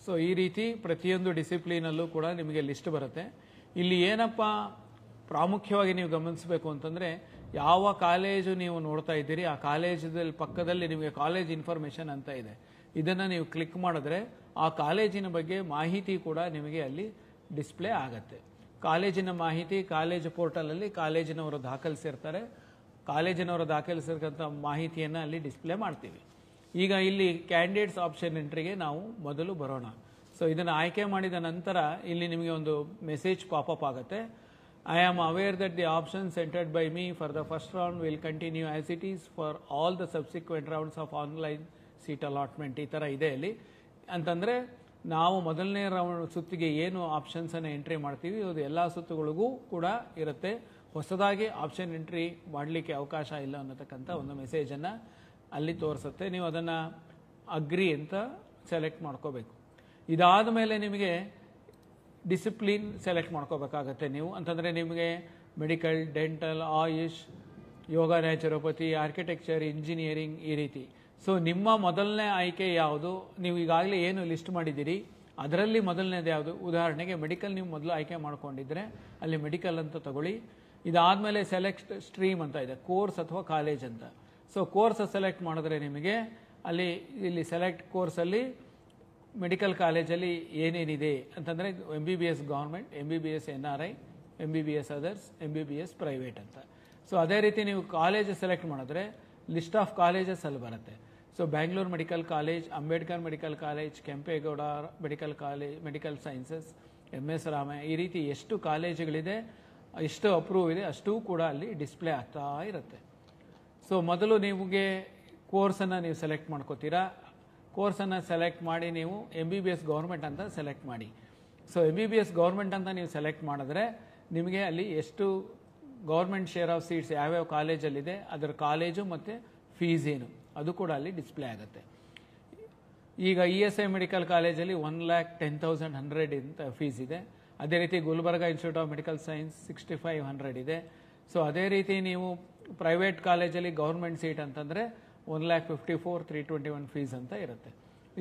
ಸೊ ಈ ರೀತಿ ಪ್ರತಿಯೊಂದು ಡಿಸಿಪ್ಲಿನಲ್ಲೂ ಕೂಡ ನಿಮಗೆ ಲಿಸ್ಟ್ ಬರುತ್ತೆ. ಇಲ್ಲಿ ಏನಪ್ಪ ಪ್ರಾಮುಖ್ಯವಾಗಿ ನೀವು ಗಮನಿಸಬೇಕು ಅಂತಂದರೆ, ಯಾವ ಕಾಲೇಜು ನೀವು ನೋಡ್ತಾ ಇದ್ದೀರಿ ಆ ಕಾಲೇಜಲ್ಲಿ ಪಕ್ಕದಲ್ಲಿ ನಿಮಗೆ ಕಾಲೇಜ್ ಇನ್ಫಾರ್ಮೇಷನ್ ಅಂತ ಇದೆ. ಇದನ್ನು ನೀವು ಕ್ಲಿಕ್ ಮಾಡಿದ್ರೆ ಆ ಕಾಲೇಜಿನ ಬಗ್ಗೆ ಮಾಹಿತಿ ಕೂಡ ನಿಮಗೆ ಅಲ್ಲಿ ಡಿಸ್ಪ್ಲೇ ಆಗುತ್ತೆ. ಕಾಲೇಜಿನ ಮಾಹಿತಿ ಕಾಲೇಜು ಪೋರ್ಟಲಲ್ಲಿ ಕಾಲೇಜಿನವರು ದಾಖಲಿಸಿರ್ತಾರೆ. ಕಾಲೇಜಿನವರು ದಾಖಲಿಸಿರ್ತಕ್ಕಂಥ ಮಾಹಿತಿಯನ್ನು ಅಲ್ಲಿ ಡಿಸ್ಪ್ಲೇ ಮಾಡ್ತೀವಿ. ಈಗ ಇಲ್ಲಿ ಕ್ಯಾಂಡಿಡೇಟ್ಸ್ ಆಪ್ಷನ್ ಎಂಟ್ರಿಗೆ ನಾವು ಮೊದಲು ಬರೋಣ. ಸೊ ಇದನ್ನು ಆಯ್ಕೆ ಮಾಡಿದ ನಂತರ ಇಲ್ಲಿ ನಿಮಗೆ ಒಂದು ಮೆಸೇಜ್ ಪಾಪಪ್ ಆಗುತ್ತೆ. I am aware that the options entered by me for the first round will continue as it is for all the subsequent rounds of online seat allotment. ಈ ಥರ ಇದೆ ಇಲ್ಲಿ ಅಂತಂದರೆ, ನಾವು ಮೊದಲನೇ ರೌಂಡ್ ಸುತ್ತಿಗೆ ಏನು ಆಪ್ಷನ್ಸನ್ನು ಎಂಟ್ರಿ ಮಾಡ್ತೀವಿ ಅದು ಎಲ್ಲ ಸುತ್ತುಗಳಿಗೂ ಕೂಡ ಇರುತ್ತೆ. ಹೊಸದಾಗಿ ಆಪ್ಷನ್ ಎಂಟ್ರಿ ಮಾಡಲಿಕ್ಕೆ ಅವಕಾಶ ಇಲ್ಲ ಅನ್ನತಕ್ಕಂಥ ಒಂದು ಮೆಸೇಜನ್ನು ಅಲ್ಲಿ ತೋರಿಸುತ್ತೆ. ನೀವು ಅದನ್ನು ಅಗ್ರಿ ಅಂತ ಸೆಲೆಕ್ಟ್ ಮಾಡ್ಕೋಬೇಕು. ಇದಾದ ಮೇಲೆ ನಿಮಗೆ ಡಿಸಿಪ್ಲಿನ್ ಸೆಲೆಕ್ಟ್ ಮಾಡ್ಕೋಬೇಕಾಗತ್ತೆ ನೀವು. ಅಂತಂದರೆ ನಿಮಗೆ ಮೆಡಿಕಲ್, ಡೆಂಟಲ್, ಆಯುಷ್, ಯೋಗ ನ್ಯಾಚುರೋಪತಿ, ಆರ್ಕಿಟೆಕ್ಚರ್, ಇಂಜಿನಿಯರಿಂಗ್ ಈ ರೀತಿ. ಸೊ ನಿಮ್ಮ ಮೊದಲನೇ ಆಯ್ಕೆ ಯಾವುದು? ನೀವು ಈಗಾಗಲೇ ಏನು ಲಿಸ್ಟ್ ಮಾಡಿದ್ದೀರಿ ಅದರಲ್ಲಿ ಮೊದಲನೇದು ಯಾವುದು? ಉದಾಹರಣೆಗೆ ಮೆಡಿಕಲ್ ನೀವು ಮೊದಲು ಆಯ್ಕೆ ಮಾಡ್ಕೊಂಡಿದ್ರೆ ಅಲ್ಲಿ ಮೆಡಿಕಲ್ ಅಂತ ತಗೊಳ್ಳಿ. ಇದಾದಮೇಲೆ ಸೆಲೆಕ್ಟ್ ಸ್ಟ್ರೀಮ್ ಅಂತ ಇದೆ, ಕೋರ್ಸ್ ಅಥವಾ ಕಾಲೇಜ್ ಅಂತ. ಸೊ ಕೋರ್ಸ್ ಸೆಲೆಕ್ಟ್ ಮಾಡಿದ್ರೆ ನಿಮಗೆ ಅಲ್ಲಿ ಇಲ್ಲಿ ಸೆಲೆಕ್ಟ್ ಕೋರ್ಸಲ್ಲಿ ಮೆಡಿಕಲ್ ಕಾಲೇಜಲ್ಲಿ ಏನೇನಿದೆ ಅಂತಂದರೆ MBBS government, MBBS NRI, MBBS others, MBBS private ಅಂತ. ಸೊ ಅದೇ ರೀತಿ ನೀವು ಕಾಲೇಜ್ ಸೆಲೆಕ್ಟ್ ಮಾಡಿದ್ರೆ ಲಿಸ್ಟ್ ಆಫ್ ಕಾಲೇಜಸ್ ಅಲ್ಲಿ ಬರುತ್ತೆ. So Bangalore medical college, Ambedkar medical college, Kempegowda medical college, medical sciences, MS Ramaiah, ಈ ರೀತಿ ಎಷ್ಟು ಕಾಲೇಜುಗಳಿದೆ, ಎಷ್ಟು ಅಪ್ರೂವ್ ಇದೆ ಅಷ್ಟೂ ಕೂಡ ಅಲ್ಲಿ ಡಿಸ್ಪ್ಲೇ ಆಗ್ತಾ ಇರುತ್ತೆ. ಸೊ ಮೊದಲು ನಿಮಗೆ ಕೋರ್ಸನ್ನು ನೀವು ಸೆಲೆಕ್ಟ್ ಮಾಡ್ಕೋತೀರಾ. ಕೋರ್ಸನ್ನು ಸೆಲೆಕ್ಟ್ ಮಾಡಿ ನೀವು MBBS ಗೌರ್ಮೆಂಟ್ ಅಂತ ಸೆಲೆಕ್ಟ್ ಮಾಡಿ. ಸೊ MBBS ಗೌರ್ಮೆಂಟ್ ಅಂತ ನೀವು ಸೆಲೆಕ್ಟ್ ಮಾಡಿದ್ರೆ ನಿಮಗೆ ಅಲ್ಲಿ ಎಷ್ಟು ಗೌರ್ಮೆಂಟ್ ಶೇರ್ ಆಫ್ ಸೀಟ್ಸ್ ಯಾವ್ಯಾವ ಕಾಲೇಜಲ್ಲಿದೆ ಅದರ ಕಾಲೇಜು ಮತ್ತು ಫೀಸ್ ಏನು ಅದು ಕೂಡ ಅಲ್ಲಿ ಡಿಸ್ಪ್ಲೇ ಆಗುತ್ತೆ. ಈಗ ESI ಮೆಡಿಕಲ್ ಕಾಲೇಜಲ್ಲಿ 1,10,100 ಅಂತ ಫೀಸ್ ಇದೆ. ಅದೇ ರೀತಿ Gulbarga institute of medical science 6,500 ಇದೆ. ಸೊ ಅದೇ ರೀತಿ ನೀವು ಪ್ರೈವೇಟ್ ಕಾಲೇಜಲ್ಲಿ ಗೌರ್ಮೆಂಟ್ ಸೀಟ್ ಅಂತಂದರೆ 1,54,321 ಫೀಸ್ ಅಂತ ಇರುತ್ತೆ.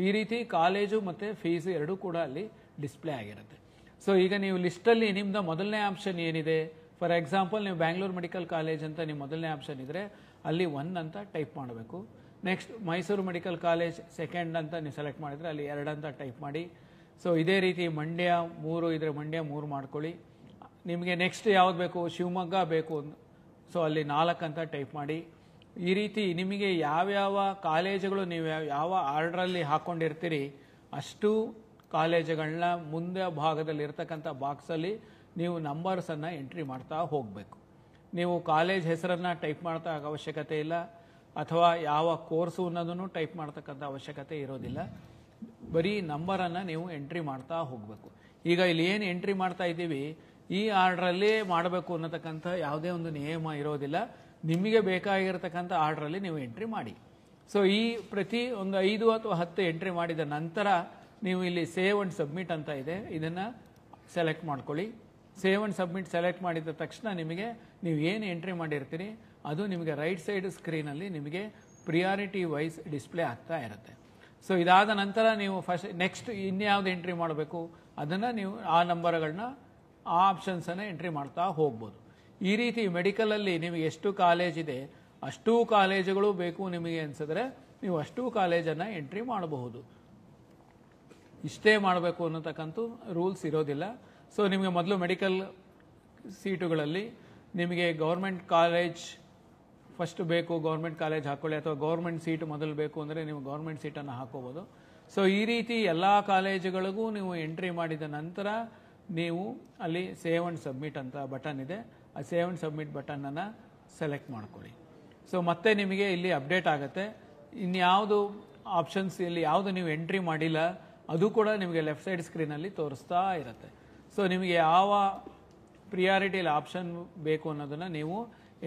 ಈ ರೀತಿ ಕಾಲೇಜು ಮತ್ತು ಫೀಸ್ ಎರಡೂ ಕೂಡ ಅಲ್ಲಿ ಡಿಸ್ಪ್ಲೇ ಆಗಿರುತ್ತೆ. ಸೊ ಈಗ ನೀವು ಲಿಸ್ಟಲ್ಲಿ ನಿಮ್ಮದು ಮೊದಲನೇ ಆಪ್ಷನ್ ಏನಿದೆ, ಫಾರ್ ಎಕ್ಸಾಂಪಲ್ ನೀವು ಬ್ಯಾಂಗ್ಳೂರ್ ಮೆಡಿಕಲ್ ಕಾಲೇಜ್ ಅಂತ ನಿಮ್ಮ ಮೊದಲನೇ ಆಪ್ಷನ್ ಇದ್ದರೆ ಅಲ್ಲಿ 1 ಅಂತ ಟೈಪ್ ಮಾಡಬೇಕು. Next Mysuru medical college second ಅಂತ ನೀವು ಸೆಲೆಕ್ಟ್ ಮಾಡಿದರೆ ಅಲ್ಲಿ 2 ಅಂತ ಟೈಪ್ ಮಾಡಿ. ಸೊ ಇದೇ ರೀತಿ ಮಂಡ್ಯ 3 ಇದ್ರೆ ಮಂಡ್ಯ 3 ಮಾಡ್ಕೊಳ್ಳಿ. ನಿಮಗೆ ನೆಕ್ಸ್ಟ್ ಯಾವ್ದು ಬೇಕು, ಶಿವಮೊಗ್ಗ ಬೇಕು, ಸೊ ಅಲ್ಲಿ 4 ಅಂತ ಟೈಪ್ ಮಾಡಿ. ಈ ರೀತಿ ನಿಮಗೆ ಯಾವ್ಯಾವ ಕಾಲೇಜುಗಳು ನೀವು ಯಾವ ಆರ್ಡ್ರಲ್ಲಿ ಹಾಕ್ಕೊಂಡಿರ್ತೀರಿ ಅಷ್ಟು ಕಾಲೇಜುಗಳನ್ನ ಮುಂದೆ ಭಾಗದಲ್ಲಿ ಇರ್ತಕ್ಕಂಥ ಬಾಕ್ಸಲ್ಲಿ ನೀವು ನಂಬರ್ಸನ್ನು ಎಂಟ್ರಿ ಮಾಡ್ತಾ ಹೋಗಬೇಕು. ನೀವು ಕಾಲೇಜ್ ಹೆಸರನ್ನು ಟೈಪ್ ಮಾಡ್ತಾ ಅವಶ್ಯಕತೆ ಇಲ್ಲ, ಅಥವಾ ಯಾವ ಕೋರ್ಸು ಅನ್ನೋದನ್ನು ಟೈಪ್ ಮಾಡ್ತಕ್ಕಂಥ ಅವಶ್ಯಕತೆ ಇರೋದಿಲ್ಲ. ಬರೀ ನಂಬರನ್ನು ನೀವು ಎಂಟ್ರಿ ಮಾಡ್ತಾ ಹೋಗಬೇಕು. ಈಗ ಇಲ್ಲಿ ಏನು ಎಂಟ್ರಿ ಮಾಡ್ತಾ ಇದ್ದೀವಿ ಈ ಆರ್ಡ್ರಲ್ಲಿ ಮಾಡಬೇಕು ಅನ್ನತಕ್ಕಂಥ ಯಾವುದೇ ಒಂದು ನಿಯಮ ಇರೋದಿಲ್ಲ. ನಿಮಗೆ ಬೇಕಾಗಿರತಕ್ಕಂಥ ಆರ್ಡ್ರಲ್ಲಿ ನೀವು ಎಂಟ್ರಿ ಮಾಡಿ. ಸೊ ಈ ಪ್ರತಿ ಒಂದು 5 ಅಥವಾ 10 ಎಂಟ್ರಿ ಮಾಡಿದ ನಂತರ ನೀವು ಇಲ್ಲಿ ಸೇವ್ ಅಂಡ್ ಸಬ್ಮಿಟ್ ಅಂತ ಇದೆ, ಇದನ್ನು ಸೆಲೆಕ್ಟ್ ಮಾಡ್ಕೊಳ್ಳಿ. ಸೇವ್ ಅಂಡ್ ಸಬ್ಮಿಟ್ ಸೆಲೆಕ್ಟ್ ಮಾಡಿದ ತಕ್ಷಣ ನಿಮಗೆ ನೀವು ಏನು ಎಂಟ್ರಿ ಮಾಡಿರ್ತೀರಿ ಅದು ನಿಮಗೆ ರೈಟ್ ಸೈಡ್ ಸ್ಕ್ರೀನಲ್ಲಿ ನಿಮಗೆ ಪ್ರಿಯಾರಿಟಿ ವೈಸ್ ಡಿಸ್ಪ್ಲೇ ಆಗ್ತಾ ಇರುತ್ತೆ. ಸೊ ಇದಾದ ನಂತರ ನೀವು ಫಸ್ಟ್ ನೆಕ್ಸ್ಟ್ ಇನ್ಯಾವುದು ಎಂಟ್ರಿ ಮಾಡಬೇಕು ಅದನ್ನು ನೀವು ಆ ನಂಬರ್ಗಳನ್ನ ಆ ಆಪ್ಷನ್ಸನ್ನು ಎಂಟ್ರಿ ಮಾಡ್ತಾ ಹೋಗ್ಬೋದು. ಈ ರೀತಿ ಮೆಡಿಕಲಲ್ಲಿ ನಿಮಗೆ ಎಷ್ಟು ಕಾಲೇಜ್ ಇದೆ ಅಷ್ಟೂ ಕಾಲೇಜುಗಳು ಬೇಕು ನಿಮಗೆ ಅನಿಸಿದ್ರೆ ನೀವು ಅಷ್ಟೂ ಕಾಲೇಜನ್ನು ಎಂಟ್ರಿ ಮಾಡಬಹುದು. ಇಷ್ಟೇ ಮಾಡಬೇಕು ಅನ್ನತಕ್ಕಂಥ ರೂಲ್ಸ್ ಇರೋದಿಲ್ಲ. ಸೊ ನಿಮಗೆ ಮೊದಲು ಮೆಡಿಕಲ್ ಸೀಟುಗಳಲ್ಲಿ ನಿಮಗೆ ಗೌರ್ಮೆಂಟ್ ಕಾಲೇಜ್ ಫಸ್ಟ್ ಬೇಕು, ಗೌರ್ಮೆಂಟ್ ಕಾಲೇಜ್ ಹಾಕ್ಕೊಳ್ಳಿ, ಅಥವಾ ಗೌರ್ಮೆಂಟ್ ಸೀಟ್ ಮೊದಲು ಬೇಕು ಅಂದರೆ ನೀವು ಗೌರ್ಮೆಂಟ್ ಸೀಟನ್ನು ಹಾಕೋಬೋದು. ಸೊ ಈ ರೀತಿ ಎಲ್ಲ ಕಾಲೇಜುಗಳಿಗೂ ನೀವು ಎಂಟ್ರಿ ಮಾಡಿದ ನಂತರ ನೀವು ಅಲ್ಲಿ ಸೇವ್ ಅಂಡ್ ಸಬ್ಮಿಟ್ ಅಂತ ಬಟನ್ ಇದೆ, ಆ ಸೇವ್ ಅಂಡ್ ಸಬ್ಮಿಟ್ ಬಟನನ್ನು ಸೆಲೆಕ್ಟ್ ಮಾಡ್ಕೊಳ್ಳಿ. ಸೊ ಮತ್ತೆ ನಿಮಗೆ ಇಲ್ಲಿ ಅಪ್ಡೇಟ್ ಆಗುತ್ತೆ. ಇನ್ಯಾವುದು ಆಪ್ಷನ್ಸ್ ಇಲ್ಲಿ ಯಾವುದು ನೀವು ಎಂಟ್ರಿ ಮಾಡಿಲ್ಲ ಅದು ಕೂಡ ನಿಮಗೆ ಲೆಫ್ಟ್ ಸೈಡ್ ಸ್ಕ್ರೀನಲ್ಲಿ ತೋರಿಸ್ತಾ ಇರುತ್ತೆ. ಸೊ ನಿಮಗೆ ಯಾವ ಪ್ರಿಯಾರಿಟಿಯಲ್ಲಿ ಆಪ್ಷನ್ ಬೇಕು ಅನ್ನೋದನ್ನು ನೀವು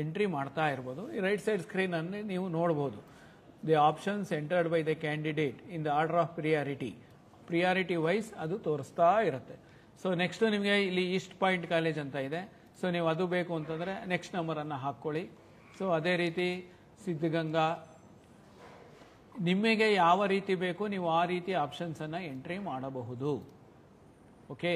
ಎಂಟ್ರಿ ಮಾಡ್ತಾ ಇರ್ಬೋದು. ಈ ರೈಟ್ ಸೈಡ್ ಸ್ಕ್ರೀನಲ್ಲಿ ನೀವು ನೋಡ್ಬೋದು the options entered by the candidate in the order of priority wise ಅದು ತೋರಿಸ್ತಾ ಇರುತ್ತೆ. ಸೊ ನೆಕ್ಸ್ಟ್ ನಿಮಗೆ ಇಲ್ಲಿ ಈಸ್ಟ್ ಪಾಯಿಂಟ್ ಕಾಲೇಜ್ ಅಂತ ಇದೆ. ಸೊ ನೀವು ಅದು ಬೇಕು ಅಂತಂದರೆ ನೆಕ್ಸ್ಟ್ ನಂಬರನ್ನು ಹಾಕ್ಕೊಳ್ಳಿ. ಸೊ ಅದೇ ರೀತಿ ಸಿದ್ಧಗಂಗಾ, ನಿಮಗೆ ಯಾವ ರೀತಿ ಬೇಕು ನೀವು ಆ ರೀತಿ ಆಪ್ಷನ್ಸನ್ನು ಎಂಟ್ರಿ ಮಾಡಬಹುದು. ಓಕೆ,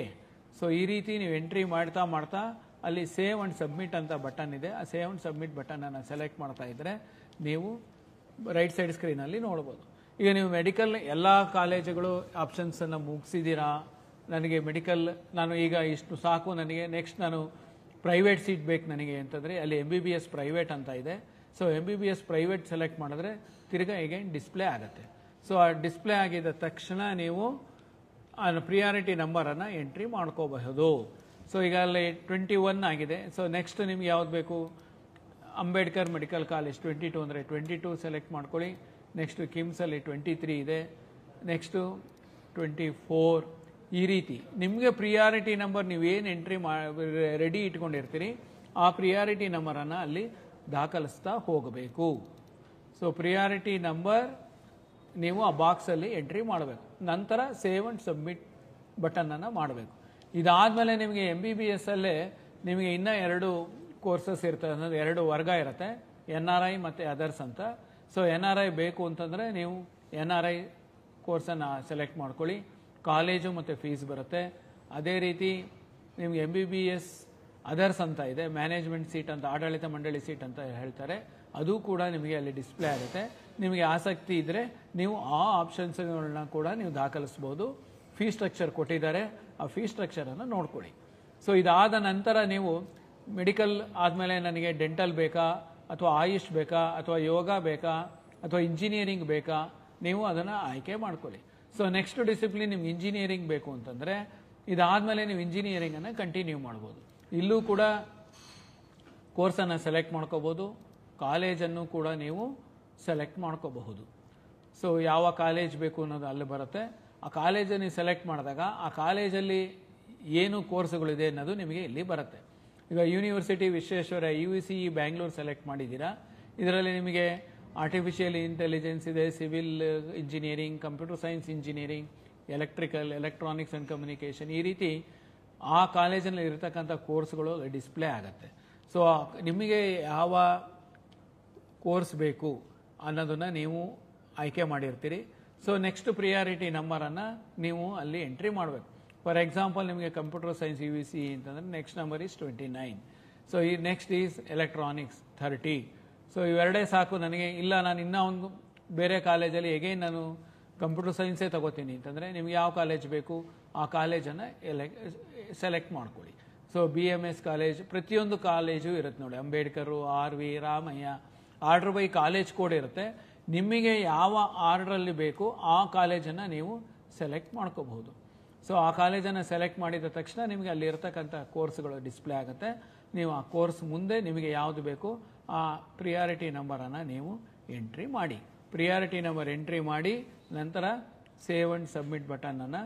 ಸೊ ಈ ರೀತಿ ನೀವು ಎಂಟ್ರಿ ಮಾಡ್ತಾ ಮಾಡ್ತಾ ಅಲ್ಲಿ ಸೇವ್ ಅಂಡ್ ಸಬ್ಮಿಟ್ ಅಂತ ಬಟನ್ ಇದೆ. ಆ ಸೇವ್ ಅಂಡ್ ಸಬ್ಮಿಟ್ ಬಟನನ್ನು ಸೆಲೆಕ್ಟ್ ಮಾಡ್ತಾ ಇದ್ದರೆ ನೀವು ರೈಟ್ ಸೈಡ್ ಸ್ಕ್ರೀನಲ್ಲಿ ನೋಡ್ಬೋದು. ಈಗ ನೀವು ಮೆಡಿಕಲ್ ಎಲ್ಲ ಕಾಲೇಜುಗಳು ಆಪ್ಷನ್ಸನ್ನು ಮುಗಿಸಿದ್ದೀರಾ, ನನಗೆ ಮೆಡಿಕಲ್ ನಾನು ಈಗ ಇಷ್ಟು ಸಾಕು, ನನಗೆ ನೆಕ್ಸ್ಟ್ ನಾನು ಪ್ರೈವೇಟ್ ಸೀಟ್ ಬೇಕು ನನಗೆ ಅಂತಂದರೆ ಅಲ್ಲಿ MBBS ಪ್ರೈವೇಟ್ ಅಂತ ಇದೆ. ಸೊ MBBS ಪ್ರೈವೇಟ್ ಸೆಲೆಕ್ಟ್ ಮಾಡಿದ್ರೆ ತಿರ್ಗಾ ಈಗ ಡಿಸ್ಪ್ಲೇ ಆಗುತ್ತೆ. ಸೊ ಆ ಡಿಸ್ಪ್ಲೇ ಆಗಿದ ತಕ್ಷಣ ನೀವು ಆ ಪ್ರಿಯಾರಿಟಿ ನಂಬರನ್ನು ಎಂಟ್ರಿ ಮಾಡ್ಕೋಬಹುದು. ಸೊ ಈಗ ಅಲ್ಲಿ 21 ಆಗಿದೆ. ಸೊ ನೆಕ್ಸ್ಟ್ ನಿಮ್ಗೆ ಯಾವ್ದು ಬೇಕು, ಅಂಬೇಡ್ಕರ್ ಮೆಡಿಕಲ್ ಕಾಲೇಜ್ 22 ಅಂದರೆ 22 ಸೆಲೆಕ್ಟ್ ಮಾಡ್ಕೊಳ್ಳಿ. ನೆಕ್ಸ್ಟು ಕಿಮ್ಸಲ್ಲಿ 23 ಇದೆ, ನೆಕ್ಸ್ಟು 24. ಈ ರೀತಿ ನಿಮಗೆ ಪ್ರಿಯಾರಿಟಿ ನಂಬರ್ ನೀವೇನು ಎಂಟ್ರಿ ರೆಡಿ ಇಟ್ಕೊಂಡಿರ್ತೀರಿ ಆ ಪ್ರಿಯಾರಿಟಿ ನಂಬರನ್ನು ಅಲ್ಲಿ ದಾಖಲಿಸ್ತಾ ಹೋಗಬೇಕು. ಸೊ ಪ್ರಿಯಾರಿಟಿ ನಂಬರ್ ನೀವು ಆ ಬಾಕ್ಸಲ್ಲಿ ಎಂಟ್ರಿ ಮಾಡಬೇಕು. ನಂತರ ಸೇವ್ ಅಂಡ್ ಸಬ್ಮಿಟ್ ಬಟನನ್ನು ಮಾಡಬೇಕು. ಇದಾದಮೇಲೆ ನಿಮಗೆ MBBS ಅಲ್ಲೇ ನಿಮಗೆ ಇನ್ನೂ 2 ಕೋರ್ಸಸ್ ಇರ್ತದೆ, ಅನ್ನೋದು 2 ವರ್ಗ ಇರುತ್ತೆ, NRI ಮತ್ತು ಅದರ್ಸ್ ಅಂತ. ಸೊ NRI ಬೇಕು ಅಂತಂದರೆ ನೀವು NRI ಕೋರ್ಸನ್ನು ಸೆಲೆಕ್ಟ್ ಮಾಡ್ಕೊಳ್ಳಿ. ಕಾಲೇಜು ಮತ್ತು ಫೀಸ್ ಬರುತ್ತೆ. ಅದೇ ರೀತಿ ನಿಮ್ಗೆ MBBS ಅದರ್ಸ್ ಅಂತ ಇದೆ, ಮ್ಯಾನೇಜ್ಮೆಂಟ್ ಸೀಟ್ ಅಂತ, ಆಡಳಿತ ಮಂಡಳಿ ಸೀಟ್ ಅಂತ ಹೇಳ್ತಾರೆ, ಅದು ಕೂಡ ನಿಮಗೆ ಅಲ್ಲಿ ಡಿಸ್ಪ್ಲೇ ಆಗುತ್ತೆ. ನಿಮಗೆ ಆಸಕ್ತಿ ಇದ್ದರೆ ನೀವು ಆ ಆಪ್ಷನ್ಸ್ಗಳನ್ನ ಕೂಡ ನೀವು ದಾಖಲಿಸ್ಬೋದು. ಫೀ ಸ್ಟ್ರಕ್ಚರ್ ಕೊಟ್ಟಿದ್ದಾರೆ, ಆ ಫೀ ಸ್ಟ್ರಕ್ಚರನ್ನು ನೋಡ್ಕೊಳ್ಳಿ. ಸೊ ಇದಾದ ನಂತರ ನೀವು ಮೆಡಿಕಲ್ ಆದಮೇಲೆ ನನಗೆ ಡೆಂಟಲ್ ಬೇಕಾ ಅಥವಾ ಆಯುಷ್ ಬೇಕಾ ಅಥವಾ ಯೋಗ ಬೇಕಾ ಅಥವಾ ಇಂಜಿನಿಯರಿಂಗ್ ಬೇಕಾ, ನೀವು ಅದನ್ನು ಆಯ್ಕೆ ಮಾಡ್ಕೊಳ್ಳಿ. ಸೊ ನೆಕ್ಸ್ಟ್ ಡಿಸಿಪ್ಲಿನ್ ನಿಮ್ಗೆ ಇಂಜಿನಿಯರಿಂಗ್ ಬೇಕು ಅಂತಂದರೆ ಇದಾದಮೇಲೆ ನೀವು ಇಂಜಿನಿಯರಿಂಗನ್ನು ಕಂಟಿನ್ಯೂ ಮಾಡ್ಬೋದು. ಇಲ್ಲೂ ಕೂಡ ಕೋರ್ಸನ್ನು ಸೆಲೆಕ್ಟ್ ಮಾಡ್ಕೋಬೋದು, ಕಾಲೇಜನ್ನು ಕೂಡ ನೀವು ಸೆಲೆಕ್ಟ್ ಮಾಡ್ಕೋಬಹುದು. ಸೊ ಯಾವ ಕಾಲೇಜ್ ಬೇಕು ಅನ್ನೋದು ಅಲ್ಲಿ ಬರುತ್ತೆ. ಆ ಕಾಲೇಜನ್ನು ಸೆಲೆಕ್ಟ್ ಮಾಡಿದಾಗ ಆ ಕಾಲೇಜಲ್ಲಿ ಏನು ಕೋರ್ಸ್ಗಳಿದೆ ಅನ್ನೋದು ನಿಮಗೆ ಇಲ್ಲಿ ಬರುತ್ತೆ. ಈಗ university Visvesvaraya UVCE Bangalore select ಮಾಡಿದ್ದೀರಾ. ಇದರಲ್ಲಿ ನಿಮಗೆ ಆರ್ಟಿಫಿಷಿಯಲ್ ಇಂಟೆಲಿಜೆನ್ಸ್ ಇದೆ, civil engineering, computer science engineering, electrical, electronics and communication, ಈ ರೀತಿ ಆ ಕಾಲೇಜಲ್ಲಿ ಇರತಕ್ಕಂಥ ಕೋರ್ಸ್ಗಳು ಡಿಸ್ಪ್ಲೇ ಆಗುತ್ತೆ. ಸೊ ನಿಮಗೆ ಯಾವ ಕೋರ್ಸ್ ಬೇಕು ಅನ್ನೋದನ್ನು ನೀವು ಆಯ್ಕೆ ಮಾಡಿರ್ತೀರಿ. ಸೊ ನೆಕ್ಸ್ಟ್ ಪ್ರಿಯಾರಿಟಿ ನಂಬರನ್ನು ನೀವು ಅಲ್ಲಿ ಎಂಟ್ರಿ ಮಾಡಬೇಕು. ಫಾರ್ ಎಕ್ಸಾಂಪಲ್ ನಿಮಗೆ ಕಂಪ್ಯೂಟರ್ ಸೈನ್ಸ್ UVCE ಅಂತಂದರೆ ನೆಕ್ಸ್ಟ್ ನಂಬರ್ ಈಸ್ 29. ಸೊ ಈ ನೆಕ್ಸ್ಟ್ ಈಸ್ ಎಲೆಕ್ಟ್ರಾನಿಕ್ಸ್ 30. ಸೊ ಇವೆರಡೇ ಸಾಕು ನನಗೆ, ಇಲ್ಲ ನಾನು ಇನ್ನೂ ಒಂದು ಬೇರೆ ಕಾಲೇಜಲ್ಲಿ ಎಗೈನ್ ನಾನು ಕಂಪ್ಯೂಟರ್ ಸೈನ್ಸೇ ತಗೋತೀನಿ ಅಂತಂದರೆ ನಿಮ್ಗೆ ಯಾವ ಕಾಲೇಜ್ ಬೇಕು ಆ ಕಾಲೇಜನ್ನು ಸೆಲೆಕ್ಟ್ ಮಾಡ್ಕೊಳ್ಳಿ. ಸೊ BMS ಕಾಲೇಜ್, ಪ್ರತಿಯೊಂದು ಕಾಲೇಜು ಇರುತ್ತೆ ನೋಡಿ, Ambedkar, RV, Ramaiah, order by college code ಇರುತ್ತೆ. ನಿಮಗೆ ಯಾವ ಆರ್ಡ್ರಲ್ಲಿ ಬೇಕು ಆ ಕಾಲೇಜನ್ನು ನೀವು ಸೆಲೆಕ್ಟ್ ಮಾಡ್ಕೋಬಹುದು. ಸೊ ಆ ಕಾಲೇಜನ್ನು ಸೆಲೆಕ್ಟ್ ಮಾಡಿದ ತಕ್ಷಣ ನಿಮಗೆ ಅಲ್ಲಿ ಇರತಕ್ಕಂಥ ಕೋರ್ಸ್ಗಳು ಡಿಸ್ಪ್ಲೇ ಆಗುತ್ತೆ. ನೀವು ಆ ಕೋರ್ಸ್ ಮುಂದೆ ನಿಮಗೆ ಯಾವುದು ಬೇಕು ಆ ಪ್ರಿಯಾರಿಟಿ ನಂಬರನ್ನು ನೀವು ಎಂಟ್ರಿ ಮಾಡಿ. ಪ್ರಿಯಾರಿಟಿ ನಂಬರ್ ಎಂಟ್ರಿ ಮಾಡಿ ನಂತರ ಸೇವ್ ಅಂಡ್ ಸಬ್ಮಿಟ್ ಬಟನನ್ನು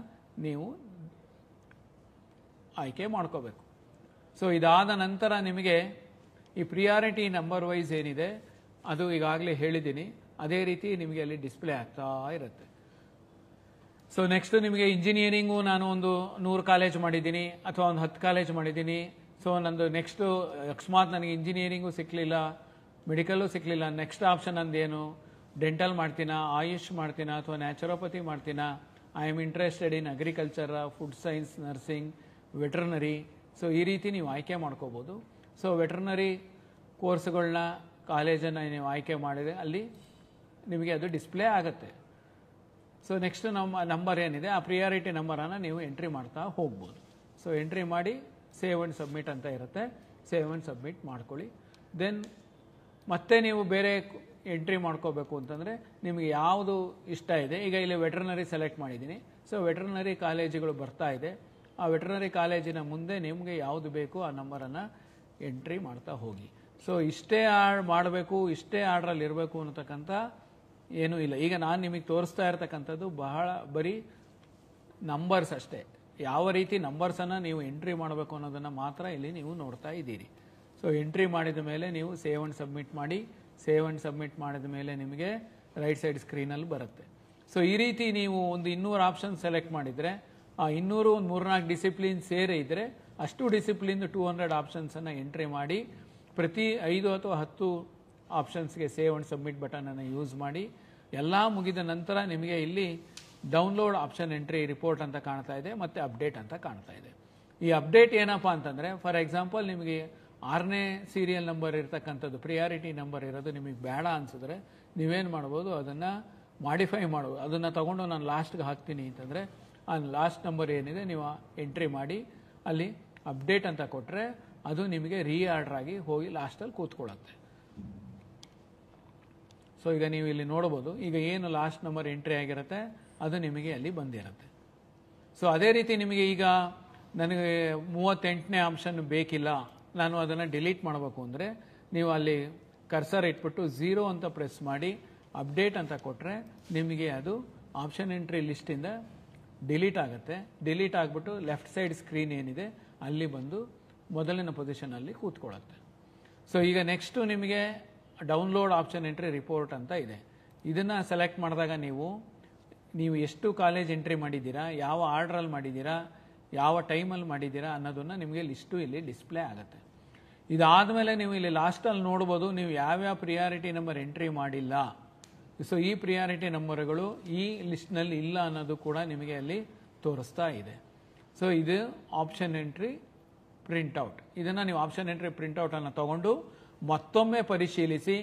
ನೀವು ಆಯ್ಕೆ ಮಾಡ್ಕೋಬೇಕು. ಸೊ ಇದಾದ ನಂತರ ನಿಮಗೆ ಈ ಪ್ರಿಯಾರಿಟಿ ನಂಬರ್ ವೈಸ್ ಏನಿದೆ ಅದು ಈಗಾಗಲೇ ಹೇಳಿದ್ದೀನಿ, ಅದೇ ರೀತಿ ನಿಮಗೆ ಅಲ್ಲಿ ಡಿಸ್ಪ್ಲೇ ಆಗ್ತಾ ಇರುತ್ತೆ. ಸೊ ನೆಕ್ಸ್ಟ್ ನಿಮಗೆ ಇಂಜಿನಿಯರಿಂಗು ನಾನು ಒಂದು 100 ಕಾಲೇಜ್ ಮಾಡಿದ್ದೀನಿ ಅಥವಾ ಒಂದು 10 ಕಾಲೇಜ್ ಮಾಡಿದ್ದೀನಿ. ಸೊ ನಂದು ನೆಕ್ಸ್ಟು ಅಕಸ್ಮಾತ್ ನನಗೆ ಇಂಜಿನಿಯರಿಂಗು ಸಿಕ್ಕಲಿಲ್ಲ, ಮೆಡಿಕಲ್ಲು ಸಿಕ್ಕಲಿಲ್ಲ, ನೆಕ್ಸ್ಟ್ ಆಪ್ಷನ್ ಅಂದೇನು, ಡೆಂಟಲ್ ಮಾಡ್ತೀನಾ, ಆಯುಷ್ ಮಾಡ್ತೀನಾ ಅಥವಾ ನ್ಯಾಚುರೋಪತಿ ಮಾಡ್ತೀನಾ, I am interested in agriculture, food science, nursing, veterinary. So ಈ ರೀತಿ ನೀವು ಆಯ್ಕೆ ಮಾಡ್ಕೋಬೋದು. ಸೊ ವೆಟ್ರನರಿ ಕೋರ್ಸ್ಗಳನ್ನ ಕಾಲೇಜನ್ನು ನೀವು ಆಯ್ಕೆ ಮಾಡಿದರೆ ಅಲ್ಲಿ ನಿಮಗೆ ಅದು ಡಿಸ್ಪ್ಲೇ ಆಗುತ್ತೆ. ಸೊ ನೆಕ್ಸ್ಟ್ ನಮ್ಮ ನಂಬರ್ ಏನಿದೆ ಆ ಪ್ರಿಯಾರಿಟಿ ನಂಬರನ್ನು ನೀವು ಎಂಟ್ರಿ ಮಾಡ್ತಾ ಹೋಗ್ಬೋದು. ಸೊ ಎಂಟ್ರಿ ಮಾಡಿ ಸೇವ್ ಅಂಡ್ ಸಬ್ಮಿಟ್ ಅಂತ ಇರುತ್ತೆ, ಸೇವ್ ಅಂಡ್ ಸಬ್ಮಿಟ್ ಮಾಡ್ಕೊಳ್ಳಿ. ದೆನ್ ಮತ್ತೆ ನೀವು ಬೇರೆ ಎಂಟ್ರಿ ಮಾಡ್ಕೋಬೇಕು ಅಂತಂದರೆ ನಿಮಗೆ ಯಾವುದು ಇಷ್ಟ ಇದೆ. ಈಗ ಇಲ್ಲಿ ವೆಟ್ರನರಿ ಸೆಲೆಕ್ಟ್ ಮಾಡಿದ್ದೀನಿ. ಸೊ ವೆಟ್ರನರಿ ಕಾಲೇಜುಗಳು ಬರ್ತಾ ಇದೆ. ಆ ವೆಟ್ರನರಿ ಕಾಲೇಜಿನ ಮುಂದೆ ನಿಮಗೆ ಯಾವುದು ಬೇಕು ಆ ನಂಬರನ್ನು ಎಂಟ್ರಿ ಮಾಡ್ತಾ ಹೋಗಿ. ಸೊ ಇಷ್ಟೇ ಮಾಡಬೇಕು, ಇಷ್ಟೇ ಆರ್ಡ್ರಲ್ಲಿ ಇರಬೇಕು ಅನ್ನತಕ್ಕಂಥ ಏನೂ ಇಲ್ಲ. ಈಗ ನಾನು ನಿಮಗೆ ತೋರಿಸ್ತಾ ಇರ್ತಕ್ಕಂಥದ್ದು ಬರೀ ನಂಬರ್ಸ್ ಅಷ್ಟೇ. ಯಾವ ರೀತಿ ನಂಬರ್ಸನ್ನು ನೀವು ಎಂಟ್ರಿ ಮಾಡಬೇಕು ಅನ್ನೋದನ್ನು ಮಾತ್ರ ಇಲ್ಲಿ ನೀವು ನೋಡ್ತಾ ಇದ್ದೀರಿ. ಸೊ ಎಂಟ್ರಿ ಮಾಡಿದ ಮೇಲೆ ನೀವು ಸೇವ್ ಅಂಡ್ ಸಬ್ಮಿಟ್ ಮಾಡಿ. ಸೇವ್ ಅಂಡ್ ಸಬ್ಮಿಟ್ ಮಾಡಿದ ಮೇಲೆ ನಿಮಗೆ ರೈಟ್ ಸೈಡ್ ಸ್ಕ್ರೀನಲ್ಲಿ ಬರುತ್ತೆ. ಸೊ ಈ ರೀತಿ ನೀವು ಒಂದು 200 ಆಪ್ಷನ್ ಸೆಲೆಕ್ಟ್ ಮಾಡಿದರೆ ಆ 200 ಒಂದು 3-4 ಡಿಸಿಪ್ಲಿನ್ ಸೇರಿ ಇದ್ದರೆ ಅಷ್ಟು ಡಿಸಿಪ್ಲಿನ್ 200 ಆಪ್ಷನ್ಸನ್ನು ಎಂಟ್ರಿ ಮಾಡಿ ಪ್ರತಿ 5 ಅಥವಾ 10 ಆಪ್ಷನ್ಸ್ಗೆ ಸೇವ್ ಅಂಡ್ ಸಬ್ಮಿಟ್ ಬಟನನ್ನು ಯೂಸ್ ಮಾಡಿ. ಎಲ್ಲ ಮುಗಿದ ನಂತರ ನಿಮಗೆ ಇಲ್ಲಿ ಡೌನ್ಲೋಡ್ ಆಪ್ಷನ್ ಎಂಟ್ರಿ ರಿಪೋರ್ಟ್ ಅಂತ ಕಾಣ್ತಾ ಇದೆ ಮತ್ತು ಅಪ್ಡೇಟ್ ಅಂತ ಕಾಣ್ತಾ ಇದೆ. ಈ ಅಪ್ಡೇಟ್ ಏನಪ್ಪ ಅಂತಂದರೆ, ಫಾರ್ ಎಕ್ಸಾಂಪಲ್ ನಿಮಗೆ 6ನೇ ಸೀರಿಯಲ್ ನಂಬರ್ ಇರ್ತಕ್ಕಂಥದ್ದು ಪ್ರಿಯಾರಿಟಿ ನಂಬರ್ ಇರೋದು ನಿಮಗೆ ಬೇಡ ಅನಿಸಿದ್ರೆ ನೀವೇನು ಮಾಡ್ಬೋದು, ಅದನ್ನು ಮಾಡಿಫೈ ಮಾಡ್ಬೋದು. ಅದನ್ನು ತಗೊಂಡು ನಾನು ಲಾಸ್ಟ್ಗೆ ಹಾಕ್ತೀನಿ ಅಂತಂದರೆ ಆ ಲಾಸ್ಟ್ ನಂಬರ್ ಏನಿದೆ ನೀವು ಎಂಟ್ರಿ ಮಾಡಿ ಅಲ್ಲಿ ಅಪ್ಡೇಟ್ ಅಂತ ಕೊಟ್ಟರೆ ಅದು ನಿಮಗೆ ರೀಆರ್ಡರ್ ಆಗಿ ಹೋಗಿ ಲಾಸ್ಟಲ್ಲಿ ಕೂತ್ಕೊಳ್ಳುತ್ತೆ. ಸೊ ಈಗ ನೀವು ಇಲ್ಲಿ ನೋಡ್ಬೋದು, ಈಗ ಏನು ಲಾಸ್ಟ್ ನಂಬರ್ ಎಂಟ್ರಿ ಆಗಿರುತ್ತೆ ಅದು ನಿಮಗೆ ಅಲ್ಲಿ ಬಂದಿರುತ್ತೆ. ಸೊ ಅದೇ ರೀತಿ ನಿಮಗೆ ಈಗ ನನಗೆ 38ನೇ ಆಪ್ಷನ್ ಬೇಕಿಲ್ಲ, ನಾನು ಅದನ್ನು ಡಿಲೀಟ್ ಮಾಡಬೇಕು ಅಂದರೆ ನೀವು ಅಲ್ಲಿ ಕರ್ಸರ್ ಇಟ್ಬಿಟ್ಟು 0 ಅಂತ ಪ್ರೆಸ್ ಮಾಡಿ ಅಪ್ಡೇಟ್ ಅಂತ ಕೊಟ್ಟರೆ ನಿಮಗೆ ಅದು ಆಪ್ಷನ್ ಎಂಟ್ರಿ ಲಿಸ್ಟಿಂದ ಡಿಲೀಟ್ ಆಗುತ್ತೆ. ಡಿಲೀಟ್ ಆಗಿಬಿಟ್ಟು ಲೆಫ್ಟ್ ಸೈಡ್ ಸ್ಕ್ರೀನ್ ಏನಿದೆ ಅಲ್ಲಿ ಬಂದು ಮೊದಲಿನ ಪೊಸಿಷನಲ್ಲಿ ಕೂತ್ಕೊಳ್ಳುತ್ತೆ. ಸೊ ಈಗ ನೆಕ್ಸ್ಟು ನಿಮಗೆ ಡೌನ್ಲೋಡ್ ಆಪ್ಷನ್ ಎಂಟ್ರಿ ರಿಪೋರ್ಟ್ ಅಂತ ಇದೆ. ಇದನ್ನು ಸೆಲೆಕ್ಟ್ ಮಾಡಿದಾಗ ನೀವು ಎಷ್ಟು ಕಾಲೇಜ್ ಎಂಟ್ರಿ ಮಾಡಿದ್ದೀರಾ, ಯಾವ ಆರ್ಡ್ರಲ್ಲಿ ಮಾಡಿದ್ದೀರಾ, ಯಾವ ಟೈಮಲ್ಲಿ ಮಾಡಿದ್ದೀರಾ ಅನ್ನೋದನ್ನು ನಿಮಗೆ ಲಿಸ್ಟು ಇಲ್ಲಿ ಡಿಸ್ಪ್ಲೇ ಆಗುತ್ತೆ. ಇದಾದಮೇಲೆ ನೀವು ಇಲ್ಲಿ ಲಾಸ್ಟಲ್ಲಿ ನೋಡ್ಬೋದು ನೀವು ಯಾವ್ಯಾವ ಪ್ರಿಯಾರಿಟಿ ನಂಬರ್ ಎಂಟ್ರಿ ಮಾಡಿಲ್ಲ. ಸೊ ಈ ಪ್ರಿಯಾರಿಟಿ ನಂಬರ್ಗಳು ಈ ಲಿಸ್ಟ್ನಲ್ಲಿ ಇಲ್ಲ ಅನ್ನೋದು ಕೂಡ ನಿಮಗೆ ಅಲ್ಲಿ ತೋರಿಸ್ತಾ ಇದೆ. ಸೊ ಇದು ಆಪ್ಷನ್ ಎಂಟ್ರಿ ಪ್ರಿಂಟ್ಔಟ್. ಇದನ್ನು ನೀವು ಆಪ್ಷನ್ ಎಂಟ್ರಿ ಪ್ರಿಂಟ್ಔಟನ್ನು ತೊಗೊಂಡು ಮತ್ತೊಮ್ಮೆ ಪರಿಶೀಲಿಸಿ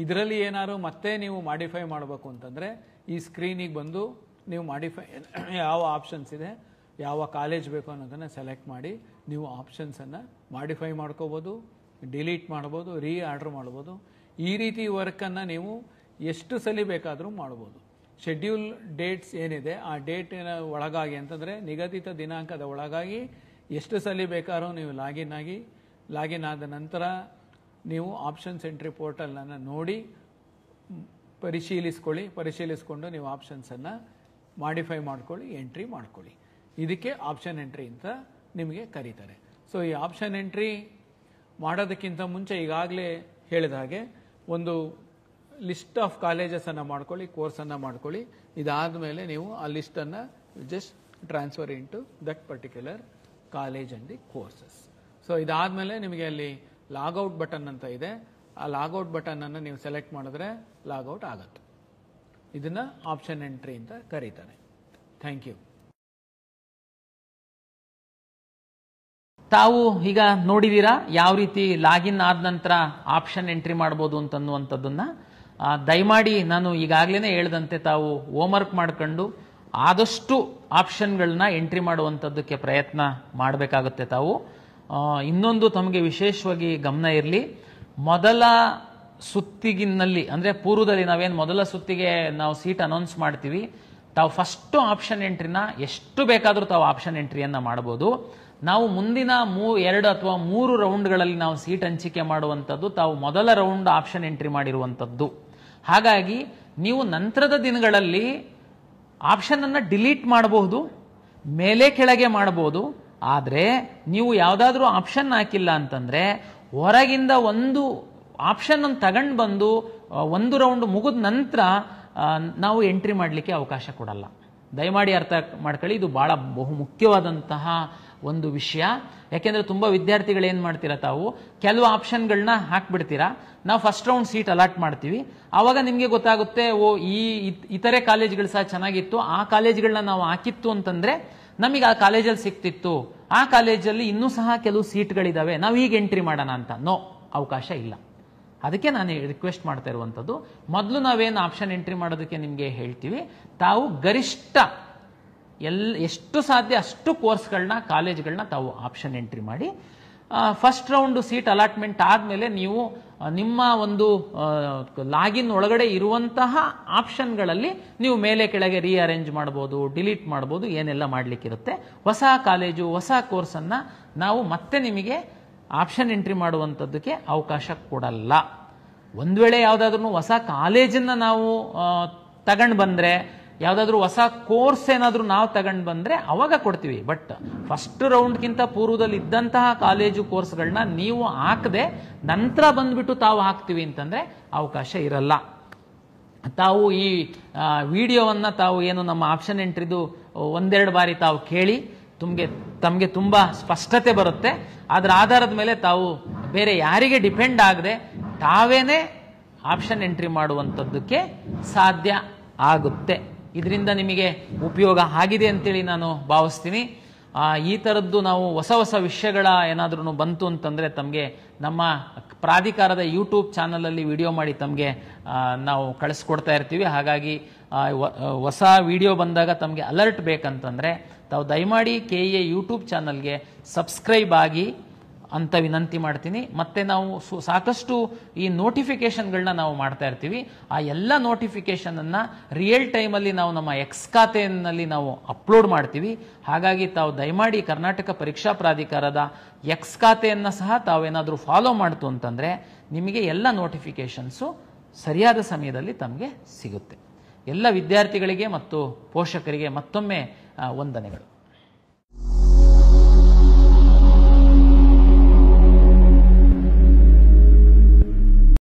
ಇದರಲ್ಲಿ ಏನಾದ್ರು ಮತ್ತೆ ನೀವು ಮಾಡಿಫೈ ಮಾಡಬೇಕು ಅಂತಂದರೆ ಈ ಸ್ಕ್ರೀನಿಗೆ ಬಂದು ನೀವು ಮಾಡಿಫೈ ಯಾವ ಆಪ್ಷನ್ಸ್ ಇದೆ, ಯಾವ ಕಾಲೇಜ್ ಬೇಕು ಅನ್ನೋದನ್ನು ಸೆಲೆಕ್ಟ್ ಮಾಡಿ ನೀವು ಆಪ್ಷನ್ಸನ್ನು ಮಾಡಿಫೈ ಮಾಡ್ಕೋಬೋದು, ಡಿಲೀಟ್ ಮಾಡ್ಬೋದು, ರೀಆರ್ಡರ್ ಮಾಡ್ಬೋದು. ಈ ರೀತಿ ವರ್ಕನ್ನು ನೀವು ಎಷ್ಟು ಸಲ ಬೇಕಾದರೂ ಮಾಡ್ಬೋದು. ಶೆಡ್ಯೂಲ್ ಡೇಟ್ಸ್ ಏನಿದೆ ಆ ಡೇಟಿನ ಒಳಗಾಗಿ ಅಂತಂದರೆ ನಿಗದಿತ ದಿನಾಂಕದ ಒಳಗಾಗಿ ಎಷ್ಟು ಸಲ ಬೇಕಾದ್ರೂ ನೀವು ಲಾಗಿನ್ ಆದ ನಂತರ ನೀವು ಆಪ್ಷನ್ಸ್ ಎಂಟ್ರಿ ಪೋರ್ಟಲನ್ನು ನೋಡಿ ಪರಿಶೀಲಿಸ್ಕೊಂಡು ನೀವು ಆಪ್ಷನ್ಸನ್ನು ಮಾಡಿಫೈ ಮಾಡ್ಕೊಳ್ಳಿ, ಎಂಟ್ರಿ ಮಾಡ್ಕೊಳ್ಳಿ. ಇದಕ್ಕೆ ಆಪ್ಷನ್ ಎಂಟ್ರಿ ಅಂತ ನಿಮಗೆ ಕರೀತಾರೆ. ಸೊ ಈ ಆಪ್ಷನ್ ಎಂಟ್ರಿ ಮಾಡೋದಕ್ಕಿಂತ ಮುಂಚೆ ಈಗಾಗಲೇ ಹೇಳಿದ ಹಾಗೆ ಒಂದು ಲಿಸ್ಟ್ ಆಫ್ ಕಾಲೇಜಸನ್ನು ಮಾಡ್ಕೊಳ್ಳಿ, ಕೋರ್ಸನ್ನು ಮಾಡ್ಕೊಳ್ಳಿ. ಇದಾದ ಮೇಲೆ ನೀವು ಆ ಲಿಸ್ಟನ್ನು just transfer into that particular college and the courses. So ಇದಾದಮೇಲೆ ನಿಮಗೆ ಅಲ್ಲಿ ಲಾಗೌಟ್ ಬಟನ್ ಅಂತ ಇದೆ. ಆ ಲಾಗೌಟ್ ಬಟನನ್ನು ನೀವು ಸೆಲೆಕ್ಟ್ ಮಾಡಿದ್ರೆ ಲಾಗೌಟ್ ಆಗುತ್ತೆ. ಇದನ್ನು ಆಪ್ಷನ್ ಎಂಟ್ರಿ ಅಂತ ಕರೀತಾರೆ. Thank you. ತಾವು ಈಗ ನೋಡಿದೀರಾ ಯಾವ ರೀತಿ ಲಾಗಿನ್ ಆದ ನಂತರ ಆಪ್ಷನ್ ಎಂಟ್ರಿ ಮಾಡ್ಬೋದು ಅಂತನ್ನುವಂಥದ್ದನ್ನ. ದಯಮಾಡಿ ನಾನು ಈಗಾಗಲೇ ಹೇಳ್ದಂತೆ ತಾವು ಹೋಮ್ವರ್ಕ್ ಮಾಡ್ಕೊಂಡು ಆದಷ್ಟು ಆಪ್ಷನ್ಗಳನ್ನ ಎಂಟ್ರಿ ಮಾಡುವಂಥದ್ದಕ್ಕೆ ಪ್ರಯತ್ನ ಮಾಡಬೇಕಾಗುತ್ತೆ. ತಾವು ಇನ್ನೊಂದು ತಮಗೆ ವಿಶೇಷವಾಗಿ ಗಮನ ಇರಲಿ, ಮೊದಲ ಸುತ್ತಿಗಿನಲ್ಲಿ ಅಂದರೆ ಪೂರ್ವದಲ್ಲಿ ನಾವೇನು ಮೊದಲ ಸುತ್ತಿಗೆ ನಾವು ಸೀಟ್ ಅನೌನ್ಸ್ ಮಾಡ್ತೀವಿ, ತಾವು ಫಸ್ಟು ಆಪ್ಷನ್ ಎಂಟ್ರಿನ ಎಷ್ಟು ಬೇಕಾದರೂ ತಾವು ಆಪ್ಷನ್ ಎಂಟ್ರಿಯನ್ನು ಮಾಡ್ಬೋದು. ನಾವು ಮುಂದಿನ 2 ಅಥವಾ 3 ರೌಂಡ್ಗಳಲ್ಲಿ ನಾವು ಸೀಟ್ ಹಂಚಿಕೆ ಮಾಡುವಂಥದ್ದು ತಾವು ಮೊದಲ ರೌಂಡ್ ಆಪ್ಷನ್ ಎಂಟ್ರಿ ಮಾಡಿರುವಂಥದ್ದು. ಹಾಗಾಗಿ ನೀವು ನಂತರದ ದಿನಗಳಲ್ಲಿ ಆಪ್ಷನ್ ಅನ್ನು ಡಿಲೀಟ್ ಮಾಡಬಹುದು, ಮೇಲೆ ಕೆಳಗೆ ಮಾಡಬಹುದು. ಆದರೆ ನೀವು ಯಾವುದಾದ್ರೂ ಆಪ್ಷನ್ ಹಾಕಿಲ್ಲ ಅಂತಂದ್ರೆ ಹೊರಗಿಂದ ಒಂದು ಆಪ್ಷನ್ ಅನ್ನು ತಗೊಂಡು ಬಂದು ಒಂದು ರೌಂಡ್ ಮುಗಿದ ನಂತರ ನಾವು ಎಂಟ್ರಿ ಮಾಡಲಿಕ್ಕೆ ಅವಕಾಶ ಕೊಡಲ್ಲ. ದಯಮಾಡಿ ಅರ್ಥ ಮಾಡ್ಕೊಳ್ಳಿ, ಇದು ಬಹಳ ಬಹು ಮುಖ್ಯವಾದಂತಹ ಒಂದು ವಿಷಯ. ಯಾಕೆಂದ್ರೆ ತುಂಬಾ ವಿದ್ಯಾರ್ಥಿಗಳು ಏನ್ ಮಾಡ್ತೀರಾ, ತಾವು ಕೆಲವು ಆಪ್ಷನ್ಗಳನ್ನ ಹಾಕ್ಬಿಡ್ತೀರಾ. ನಾವು ಫಸ್ಟ್ ರೌಂಡ್ ಸೀಟ್ ಅಲಾಟ್ ಮಾಡ್ತೀವಿ, ಆವಾಗ ನಿಮ್ಗೆ ಗೊತ್ತಾಗುತ್ತೆ ಓ ಇತರೆ ಕಾಲೇಜ್ಗಳು ಸಹ ಚೆನ್ನಾಗಿತ್ತು, ಆ ಕಾಲೇಜ್ಗಳನ್ನ ನಾವು ಹಾಕಿತ್ತು ಅಂತಂದ್ರೆ ನಮಗೆ ಆ ಕಾಲೇಜಲ್ಲಿ ಸಿಕ್ತಿತ್ತು, ಆ ಕಾಲೇಜಲ್ಲಿ ಇನ್ನೂ ಸಹ ಕೆಲವು ಸೀಟ್ಗಳಿದಾವೆ, ನಾವು ಈಗ ಎಂಟ್ರಿ ಮಾಡೋಣ ಅಂತ. ನೋ, ಅವಕಾಶ ಇಲ್ಲ. ಅದಕ್ಕೆ ನಾನು ರಿಕ್ವೆಸ್ಟ್ ಮಾಡ್ತಾ ಇರುವಂಥದ್ದು, ಮೊದಲು ನಾವೇನು ಆಪ್ಷನ್ ಎಂಟ್ರಿ ಮಾಡೋದಕ್ಕೆ ನಿಮಗೆ ಹೇಳ್ತೀವಿ, ತಾವು ಗರಿಷ್ಠ ಎಷ್ಟು ಸಾಧ್ಯ ಅಷ್ಟು ಕೋರ್ಸ್ಗಳನ್ನ ಕಾಲೇಜ್ಗಳನ್ನ ತಾವು ಆಪ್ಷನ್ ಎಂಟ್ರಿ ಮಾಡಿ. ಫಸ್ಟ್ ರೌಂಡ್ ಸೀಟ್ ಅಲಾಟ್ಮೆಂಟ್ ಆದಮೇಲೆ ನೀವು ನಿಮ್ಮ ಒಂದು ಲಾಗಿನ್ ಒಳಗಡೆ ಇರುವಂತಹ ಆಪ್ಷನ್ಗಳಲ್ಲಿ ನೀವು ಮೇಲೆ ಕೆಳಗೆ ರೀಅರೇಂಜ್ ಮಾಡ್ಬೋದು, ಡಿಲೀಟ್ ಮಾಡ್ಬೋದು, ಏನೆಲ್ಲ ಮಾಡಲಿಕ್ಕಿರುತ್ತೆ. ಹೊಸ ಕಾಲೇಜು ಹೊಸ ಕೋರ್ಸನ್ನು ನಾವು ಮತ್ತೆ ನಿಮಗೆ ಆಪ್ಷನ್ ಎಂಟ್ರಿ ಮಾಡುವಂಥದ್ದಕ್ಕೆ ಅವಕಾಶ ಕೊಡಲ್ಲ. ಒಂದು ವೇಳೆ ಯಾವುದಾದ್ರೂ ಹೊಸ ಕಾಲೇಜನ್ನು ನಾವು ತಗೊಂಡು ಬಂದರೆ ಯಾವುದಾದ್ರೂ ಹೊಸ ಕೋರ್ಸ್ ಏನಾದರೂ ನಾವು ತಗೊಂಡು ಬಂದರೆ ಅವಾಗ ಕೊಡ್ತೀವಿ. ಬಟ್ ಫಸ್ಟ್ ರೌಂಡ್ಗಿಂತ ಪೂರ್ವದಲ್ಲಿ ಇದ್ದಂತಹ ಕಾಲೇಜು ಕೋರ್ಸ್ಗಳನ್ನ ನೀವು ಹಾಕದೆ ನಂತರ ಬಂದ್ಬಿಟ್ಟು ತಾವು ಹಾಕ್ತೀವಿ ಅಂತಂದರೆ ಅವಕಾಶ ಇರಲ್ಲ. ತಾವು ಈ ವಿಡಿಯೋವನ್ನು ತಾವು ಏನು ನಮ್ಮ ಆಪ್ಷನ್ ಎಂಟ್ರಿದು ಒಂದೆರಡು ಬಾರಿ ತಾವು ಕೇಳಿ ತಮಗೆ ತುಂಬ ಸ್ಪಷ್ಟತೆ ಬರುತ್ತೆ. ಅದರ ಆಧಾರದ ಮೇಲೆ ತಾವು ಬೇರೆ ಯಾರಿಗೆ ಡಿಪೆಂಡ್ ಆಗದೆ ತಾವೇನೇ ಆಪ್ಷನ್ ಎಂಟ್ರಿ ಮಾಡುವಂಥದ್ದಕ್ಕೆ ಸಾಧ್ಯ ಆಗುತ್ತೆ. ಇದರಿಂದ ನಿಮಗೆ ಉಪಯೋಗ ಆಗಿದೆ ಅಂತೇಳಿ ನಾನು ಭಾವಿಸ್ತೀನಿ. ಈ ಥರದ್ದು ನಾವು ಹೊಸ ಹೊಸ ವಿಷಯಗಳ ಏನಾದ್ರೂ ಬಂತು ಅಂತಂದರೆ ತಮಗೆ ನಮ್ಮ ಪ್ರಾಧಿಕಾರದ ಯೂಟ್ಯೂಬ್ ಚಾನಲಲ್ಲಿ ವಿಡಿಯೋ ಮಾಡಿ ತಮಗೆ ನಾವು ಕಳಿಸ್ಕೊಡ್ತಾ ಇರ್ತೀವಿ. ಹಾಗಾಗಿ ಹೊಸ ವಿಡಿಯೋ ಬಂದಾಗ ತಮಗೆ ಅಲರ್ಟ್ ಬೇಕಂತಂದರೆ ತಾವು ದಯಮಾಡಿ KEA ಯೂಟ್ಯೂಬ್ ಚಾನಲ್ಗೆ ಸಬ್ಸ್ಕ್ರೈಬ್ ಆಗಿ ಅಂತ ವಿನಂತಿ ಮಾಡ್ತೀನಿ. ಮತ್ತೆ ನಾವು ಸಾಕಷ್ಟು ಈ ನೋಟಿಫಿಕೇಶನ್ಗಳನ್ನ ನಾವು ಮಾಡ್ತಾ ಇರ್ತೀವಿ. ಆ ಎಲ್ಲ ನೋಟಿಫಿಕೇಶನನ್ನು ರಿಯಲ್ ಟೈಮಲ್ಲಿ ನಾವು ನಮ್ಮ ಎಕ್ಸ್ ಖಾತೆಯಲ್ಲಿ ನಾವು ಅಪ್ಲೋಡ್ ಮಾಡ್ತೀವಿ. ಹಾಗಾಗಿ ತಾವು ದಯಮಾಡಿ ಕರ್ನಾಟಕ ಪರೀಕ್ಷಾ ಪ್ರಾಧಿಕಾರದ ಎಕ್ಸ್ ಖಾತೆಯನ್ನು ಸಹ ತಾವೇನಾದರೂ ಫಾಲೋ ಮಾಡ್ತು ಅಂತಂದರೆ ನಿಮಗೆ ಎಲ್ಲ ನೋಟಿಫಿಕೇಶನ್ಸು ಸರಿಯಾದ ಸಮಯದಲ್ಲಿ ತಮಗೆ ಸಿಗುತ್ತೆ. ಎಲ್ಲ ವಿದ್ಯಾರ್ಥಿಗಳಿಗೆ ಮತ್ತು ಪೋಷಕರಿಗೆ ಮತ್ತೊಮ್ಮೆ ವಂದನೆಗಳು.